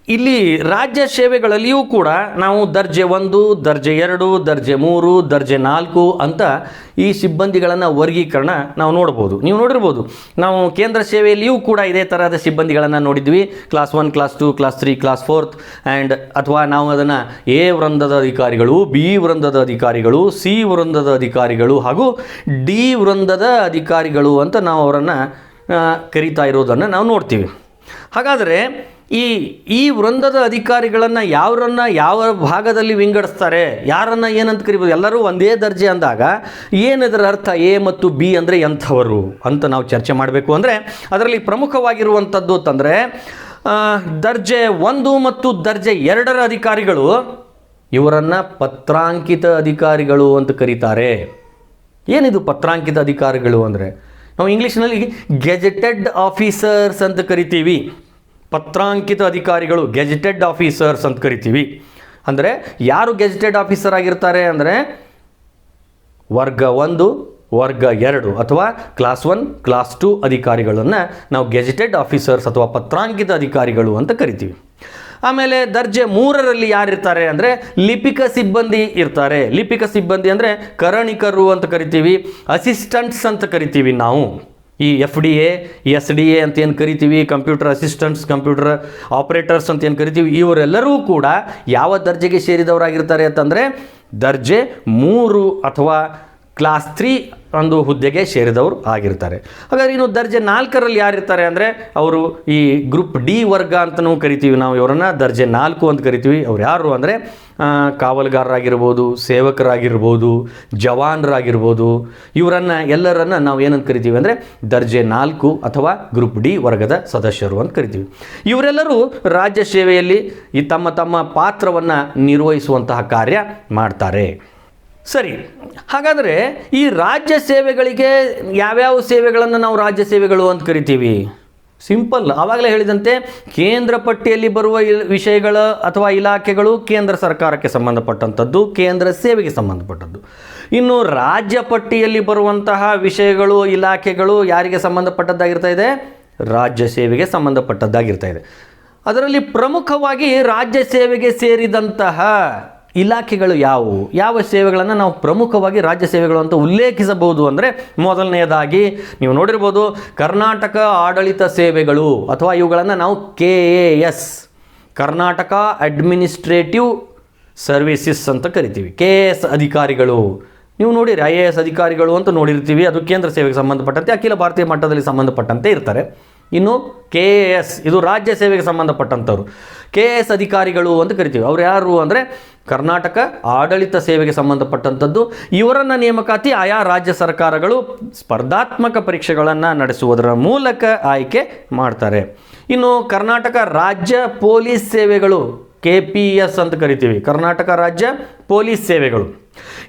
ಇಲ್ಲಿ ರಾಜ್ಯ ಸೇವೆಗಳಲ್ಲಿಯೂ ಕೂಡ ನಾವು ದರ್ಜೆ 1, ದರ್ಜೆ 2, ದರ್ಜೆ 3, ದರ್ಜೆ 4 ಅಂತ ಈ ಸಿಬ್ಬಂದಿಗಳನ್ನು ವರ್ಗೀಕರಣ ನಾವು ನೋಡ್ಬೋದು. ನೀವು ನೋಡಿರ್ಬೋದು, ನಾವು ಕೇಂದ್ರ ಸೇವೆಯಲ್ಲಿಯೂ ಕೂಡ ಇದೇ ಥರದ ಸಿಬ್ಬಂದಿಗಳನ್ನು ನೋಡಿದ್ವಿ. Class 1, class 2, class 3, class 4 and ಅಥವಾ ನಾವು ಅದನ್ನು ಎ ವೃಂದದ ಅಧಿಕಾರಿಗಳು, ಬಿ ವೃಂದದ ಅಧಿಕಾರಿಗಳು, ಸಿ ವೃಂದದ ಅಧಿಕಾರಿಗಳು ಹಾಗೂ ಡಿ ವೃಂದದ ಅಧಿಕಾರಿಗಳು ಅಂತ ನಾವು ಅವರನ್ನು ಕರೀತಾ ಇರೋದನ್ನು ನಾವು ನೋಡ್ತೀವಿ. ಹಾಗಾದರೆ ಈ ವೃಂದದ ಅಧಿಕಾರಿಗಳನ್ನು ಯಾವ ಭಾಗದಲ್ಲಿ ವಿಂಗಡಿಸ್ತಾರೆ, ಯಾರನ್ನು ಏನಂತ ಕರಿಬೋದು? ಎಲ್ಲರೂ ಒಂದೇ ದರ್ಜೆ ಅಂದಾಗ ಏನದರ ಅರ್ಥ? ಎ ಮತ್ತು ಬಿ ಅಂದರೆ ಎಂಥವರು ಅಂತ ನಾವು ಚರ್ಚೆ ಮಾಡಬೇಕು. ಅಂದರೆ ಅದರಲ್ಲಿ ಪ್ರಮುಖವಾಗಿರುವಂಥದ್ದು ಅಂತಂದರೆ ದರ್ಜೆ 1 ಮತ್ತು ದರ್ಜೆ 2ರ ಅಧಿಕಾರಿಗಳು, ಇವರನ್ನು ಪತ್ರಾಂಕಿತ ಅಧಿಕಾರಿಗಳು ಅಂತ ಕರೀತಾರೆ. ಏನಿದು ಪತ್ರಾಂಕಿತ ಅಧಿಕಾರಿಗಳು ಅಂದರೆ? ನಾವು ಇಂಗ್ಲೀಷ್ನಲ್ಲಿ ಗೆಜೆಟೆಡ್ ಆಫೀಸರ್ಸ್ ಅಂತ ಕರಿತೀವಿ. ಪತ್ರಾಂಕಿತ ಅಧಿಕಾರಿಗಳು ಗೆಜೆಟೆಡ್ ಆಫೀಸರ್ಸ್ ಅಂತ ಕರಿತೀವಿ. ಅಂದರೆ ಯಾರು ಗೆಜೆಟೆಡ್ ಆಫೀಸರ್ ಆಗಿರ್ತಾರೆ ಅಂದರೆ ವರ್ಗ 1, ವರ್ಗ 2 ಅಥವಾ ಕ್ಲಾಸ್ 1, ಕ್ಲಾಸ್ 2 ಅಧಿಕಾರಿಗಳನ್ನು ನಾವು ಗೆಜೆಟೆಡ್ ಆಫೀಸರ್ಸ್ ಅಥವಾ ಪತ್ರಾಂಕಿತ ಅಧಿಕಾರಿಗಳು ಅಂತ ಕರಿತೀವಿ. ಆಮೇಲೆ ದರ್ಜೆ 3ರಲ್ಲಿ ಯಾರಿರ್ತಾರೆ ಅಂದರೆ ಲಿಪಿಕ ಸಿಬ್ಬಂದಿ ಇರ್ತಾರೆ. ಲಿಪಿಕ ಸಿಬ್ಬಂದಿ ಅಂದರೆ ಕರಣಿಕರು ಅಂತ ಕರಿತೀವಿ, ಅಸಿಸ್ಟೆಂಟ್ಸ್ ಅಂತ ಕರಿತೀವಿ ನಾವು. ಈ FDA, SDA ಅಂತ ಏನು ಕರಿತೀವಿ, ಕಂಪ್ಯೂಟರ್ ಅಸಿಸ್ಟೆಂಟ್ಸ್, ಕಂಪ್ಯೂಟರ್ ಆಪರೇಟರ್ಸ್ ಅಂತ ಏನು ಕರಿತೀವಿ, ಇವರೆಲ್ಲರೂ ಕೂಡ ಯಾವ ದರ್ಜೆಗೆ ಸೇರಿದವರಾಗಿರ್ತಾರೆ ಅಂತಂದರೆ ದರ್ಜೆ 3 ಅಥವಾ ಕ್ಲಾಸ್ 3 ಒಂದು ಹುದ್ದೆಗೆ ಸೇರಿದವರು ಆಗಿರ್ತಾರೆ. ಹಾಗಾದರೆ ಇನ್ನು ದರ್ಜೆ 4ರಲ್ಲಿ ಯಾರಿರ್ತಾರೆ ಅಂದರೆ ಅವರು ಈ ಗ್ರೂಪ್ ಡಿ ವರ್ಗ ಅಂತಲೂ ಕರಿತೀವಿ ನಾವು. ಇವರನ್ನು ದರ್ಜೆ 4 ಅಂತ ಕರಿತೀವಿ. ಅವ್ರು ಯಾರು ಅಂದರೆ ಕಾವಲುಗಾರರಾಗಿರ್ಬೋದು, ಸೇವಕರಾಗಿರ್ಬೋದು, ಜವಾನರಾಗಿರ್ಬೋದು, ಇವರನ್ನು ಎಲ್ಲರನ್ನು ನಾವು ಏನಂತ ಕರಿತೀವಿ ಅಂದರೆ ದರ್ಜೆ 4 ಅಥವಾ ಗ್ರೂಪ್ ಡಿ ವರ್ಗದ ಸದಸ್ಯರು ಅಂತ ಕರಿತೀವಿ. ಇವರೆಲ್ಲರೂ ರಾಜ್ಯ ಸೇವೆಯಲ್ಲಿ ಈ ತಮ್ಮ ಪಾತ್ರವನ್ನು ನಿರ್ವಹಿಸುವಂತಹ ಕಾರ್ಯ ಮಾಡ್ತಾರೆ. ಸರಿ, ಹಾಗಾದರೆ ಈ ರಾಜ್ಯ ಸೇವೆಗಳಿಗೆ ಯಾವ್ಯಾವ ಸೇವೆಗಳನ್ನು ನಾವು ರಾಜ್ಯ ಸೇವೆಗಳು ಅಂತ ಕರಿತೀವಿ? ಸಿಂಪಲ್. ಆವಾಗಲೇ ಹೇಳಿದಂತೆ ಕೇಂದ್ರ ಪಟ್ಟಿಯಲ್ಲಿ ಬರುವ ವಿಷಯಗಳ ಅಥವಾ ಇಲಾಖೆಗಳು ಕೇಂದ್ರ ಸರ್ಕಾರಕ್ಕೆ ಸಂಬಂಧಪಟ್ಟಂಥದ್ದು, ಕೇಂದ್ರ ಸೇವೆಗೆ ಸಂಬಂಧಪಟ್ಟದ್ದು. ಇನ್ನು ರಾಜ್ಯ ಪಟ್ಟಿಯಲ್ಲಿ ಬರುವಂತಹ ವಿಷಯಗಳು, ಇಲಾಖೆಗಳು ಯಾರಿಗೆ ಸಂಬಂಧಪಟ್ಟದ್ದಾಗಿರ್ತಾ ಇದೆ? ರಾಜ್ಯ ಸೇವೆಗೆ ಸಂಬಂಧಪಟ್ಟದ್ದಾಗಿರ್ತಾ ಇದೆ. ಅದರಲ್ಲಿ ಪ್ರಮುಖವಾಗಿ ರಾಜ್ಯ ಸೇವೆಗೆ ಸೇರಿದಂತಹ ಇಲಾಖೆಗಳು ಯಾವುವು, ಯಾವ ಸೇವೆಗಳನ್ನು ನಾವು ಪ್ರಮುಖವಾಗಿ ರಾಜ್ಯ ಸೇವೆಗಳು ಅಂತ ಉಲ್ಲೇಖಿಸಬಹುದು ಅಂದರೆ, ಮೊದಲನೆಯದಾಗಿ ನೀವು ನೋಡಿರ್ಬೋದು ಕರ್ನಾಟಕ ಆಡಳಿತ ಸೇವೆಗಳು, ಅಥವಾ ಇವುಗಳನ್ನು ನಾವು KAS ಕರ್ನಾಟಕ ಅಡ್ಮಿನಿಸ್ಟ್ರೇಟಿವ್ ಸರ್ವಿಸಸ್ ಅಂತ ಕರಿತೀವಿ. KAS ಅಧಿಕಾರಿಗಳು ನೀವು ನೋಡಿರಿ, IAS ಅಧಿಕಾರಿಗಳು ಅಂತ ನೋಡಿರ್ತೀವಿ, ಅದು ಕೇಂದ್ರ ಸೇವೆಗೆ ಸಂಬಂಧಪಟ್ಟಂತೆ ಅಖಿಲ ಭಾರತೀಯ ಮಟ್ಟದಲ್ಲಿ ಸಂಬಂಧಪಟ್ಟಂತೆ ಇರ್ತಾರೆ. ಇನ್ನು KAS ಇದು ರಾಜ್ಯ ಸೇವೆಗೆ ಸಂಬಂಧಪಟ್ಟಂಥವ್ರು. KAS ಅಧಿಕಾರಿಗಳು ಅಂತ ಕರಿತೀವಿ. ಅವ್ರು ಯಾರು ಅಂದರೆ ಕರ್ನಾಟಕ ಆಡಳಿತ ಸೇವೆಗೆ ಸಂಬಂಧಪಟ್ಟಂಥದ್ದು. ಇವರನ್ನು ನೇಮಕಾತಿ ಆಯಾ ರಾಜ್ಯ ಸರ್ಕಾರಗಳು ಸ್ಪರ್ಧಾತ್ಮಕ ಪರೀಕ್ಷೆಗಳನ್ನು ನಡೆಸುವುದರ ಮೂಲಕ ಆಯ್ಕೆ ಮಾಡ್ತಾರೆ. ಇನ್ನು ಕರ್ನಾಟಕ ರಾಜ್ಯ ಪೊಲೀಸ್ ಸೇವೆಗಳು, KPS ಅಂತ ಕರಿತೀವಿ, ಕರ್ನಾಟಕ ರಾಜ್ಯ ಪೊಲೀಸ್ ಸೇವೆಗಳು.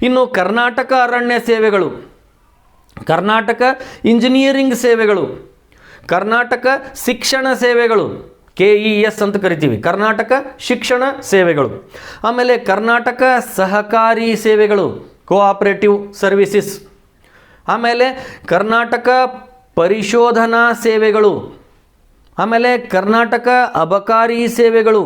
ಇನ್ನು ಕರ್ನಾಟಕ ಅರಣ್ಯ ಸೇವೆಗಳು, ಕರ್ನಾಟಕ ಇಂಜಿನಿಯರಿಂಗ್ ಸೇವೆಗಳು, ಕರ್ನಾಟಕ ಶಿಕ್ಷಣ ಸೇವೆಗಳು, KES ಅಂತ ಕರಿತೀವಿ, ಕರ್ನಾಟಕ ಶಿಕ್ಷಣ ಸೇವೆಗಳು. ಆಮೇಲೆ ಕರ್ನಾಟಕ ಸಹಕಾರಿ ಸೇವೆಗಳು, ಕೋಆಪರೇಟಿವ್ ಸರ್ವಿಸಸ್. ಆಮೇಲೆ ಕರ್ನಾಟಕ ಪರಿಶೋಧನಾ ಸೇವೆಗಳು, ಆಮೇಲೆ ಕರ್ನಾಟಕ ಅಬಕಾರಿ ಸೇವೆಗಳು,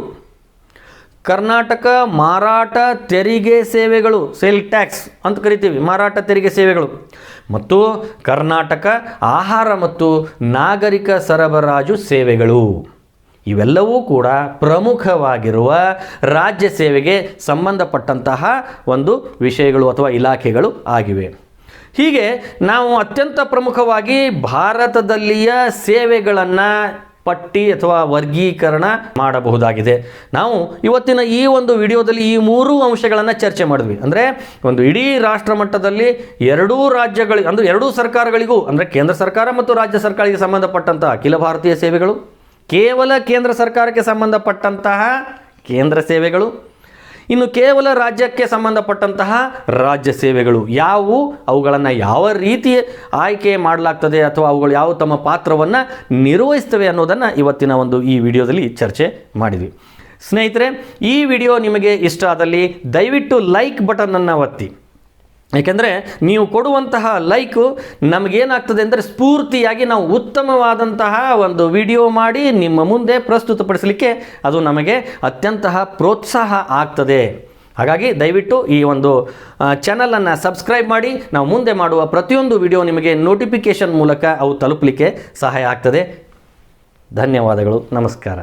ಕರ್ನಾಟಕ ಮಾರಾಟ ತೆರಿಗೆ ಸೇವೆಗಳು, ಸೇಲ್ ಟ್ಯಾಕ್ಸ್ ಅಂತ ಕರಿತೀವಿ, ಮಾರಾಟ ತೆರಿಗೆ ಸೇವೆಗಳು, ಮತ್ತು ಕರ್ನಾಟಕ ಆಹಾರ ಮತ್ತು ನಾಗರಿಕ ಸರಬರಾಜು ಸೇವೆಗಳು. ಇವೆಲ್ಲವೂ ಕೂಡ ಪ್ರಮುಖವಾಗಿರುವ ರಾಜ್ಯ ಸೇವೆಗೆ ಸಂಬಂಧಪಟ್ಟಂತಹ ಒಂದು ವಿಷಯಗಳು ಅಥವಾ ಇಲಾಖೆಗಳು ಆಗಿವೆ. ಹೀಗೆ ನಾವು ಅತ್ಯಂತ ಪ್ರಮುಖವಾಗಿ ಭಾರತದಲ್ಲಿಯ ಸೇವೆಗಳನ್ನು ಪಟ್ಟಿ ಅಥವಾ ವರ್ಗೀಕರಣ ಮಾಡಬಹುದಾಗಿದೆ. ನಾವು ಇವತ್ತಿನ ಈ ಒಂದು ವಿಡಿಯೋದಲ್ಲಿ ಈ ಮೂರು ಅಂಶಗಳನ್ನು ಚರ್ಚೆ ಮಾಡಿದ್ವಿ. ಅಂದರೆ ಒಂದು ಇಡೀ ರಾಷ್ಟ್ರ ಮಟ್ಟದಲ್ಲಿ ಎರಡೂ ರಾಜ್ಯಗಳಿಗೆ, ಅಂದರೆ ಎರಡೂ ಸರ್ಕಾರಗಳಿಗೂ, ಅಂದರೆ ಕೇಂದ್ರ ಸರ್ಕಾರ ಮತ್ತು ರಾಜ್ಯ ಸರ್ಕಾರಕ್ಕೆ ಸಂಬಂಧಪಟ್ಟಂತಹ ಅಖಿಲ ಭಾರತೀಯ ಸೇವೆಗಳು, ಕೇವಲ ಕೇಂದ್ರ ಸರ್ಕಾರಕ್ಕೆ ಸಂಬಂಧಪಟ್ಟಂತಹ ಕೇಂದ್ರ ಸೇವೆಗಳು, ಇನ್ನು ಕೇವಲ ರಾಜ್ಯಕ್ಕೆ ಸಂಬಂಧಪಟ್ಟಂತಹ ರಾಜ್ಯ ಸೇವೆಗಳು ಯಾವುವು, ಅವುಗಳನ್ನು ಯಾವ ರೀತಿ ಆಯ್ಕೆ ಮಾಡಲಾಗ್ತದೆ ಅಥವಾ ಅವುಗಳು ಯಾವ ತಮ್ಮ ಪಾತ್ರವನ್ನು ನಿರ್ವಹಿಸ್ತವೆ ಅನ್ನೋದನ್ನು ಇವತ್ತಿನ ಒಂದು ಈ ವಿಡಿಯೋದಲ್ಲಿ ಚರ್ಚೆ ಮಾಡಿದ್ವಿ. ಸ್ನೇಹಿತರೆ, ಈ ವಿಡಿಯೋ ನಿಮಗೆ ಇಷ್ಟ ಆದಲ್ಲಿ ದಯವಿಟ್ಟು ಲೈಕ್ ಬಟನನ್ನು ಒತ್ತಿ. ಏಕೆಂದರೆ ನೀವು ಕೊಡುವಂತಹ ಲೈಕು ನಮಗೇನಾಗ್ತದೆ ಅಂದರೆ ಸ್ಫೂರ್ತಿಯಾಗಿ ನಾವು ಉತ್ತಮವಾದಂತಹ ಒಂದು ವಿಡಿಯೋ ಮಾಡಿ ನಿಮ್ಮ ಮುಂದೆ ಪ್ರಸ್ತುತಪಡಿಸಲಿಕ್ಕೆ ಅದು ನಮಗೆ ಅತ್ಯಂತ ಪ್ರೋತ್ಸಾಹ ಆಗ್ತದೆ. ಹಾಗಾಗಿ ದಯವಿಟ್ಟು ಈ ಒಂದು ಚಾನಲನ್ನು ಸಬ್ಸ್ಕ್ರೈಬ್ ಮಾಡಿ. ನಾವು ಮುಂದೆ ಮಾಡುವ ಪ್ರತಿಯೊಂದು ವಿಡಿಯೋ ನಿಮಗೆ ನೋಟಿಫಿಕೇಷನ್ ಮೂಲಕ ಅವು ತಲುಪಲಿಕ್ಕೆ ಸಹಾಯ ಆಗ್ತದೆ. ಧನ್ಯವಾದಗಳು. ನಮಸ್ಕಾರ.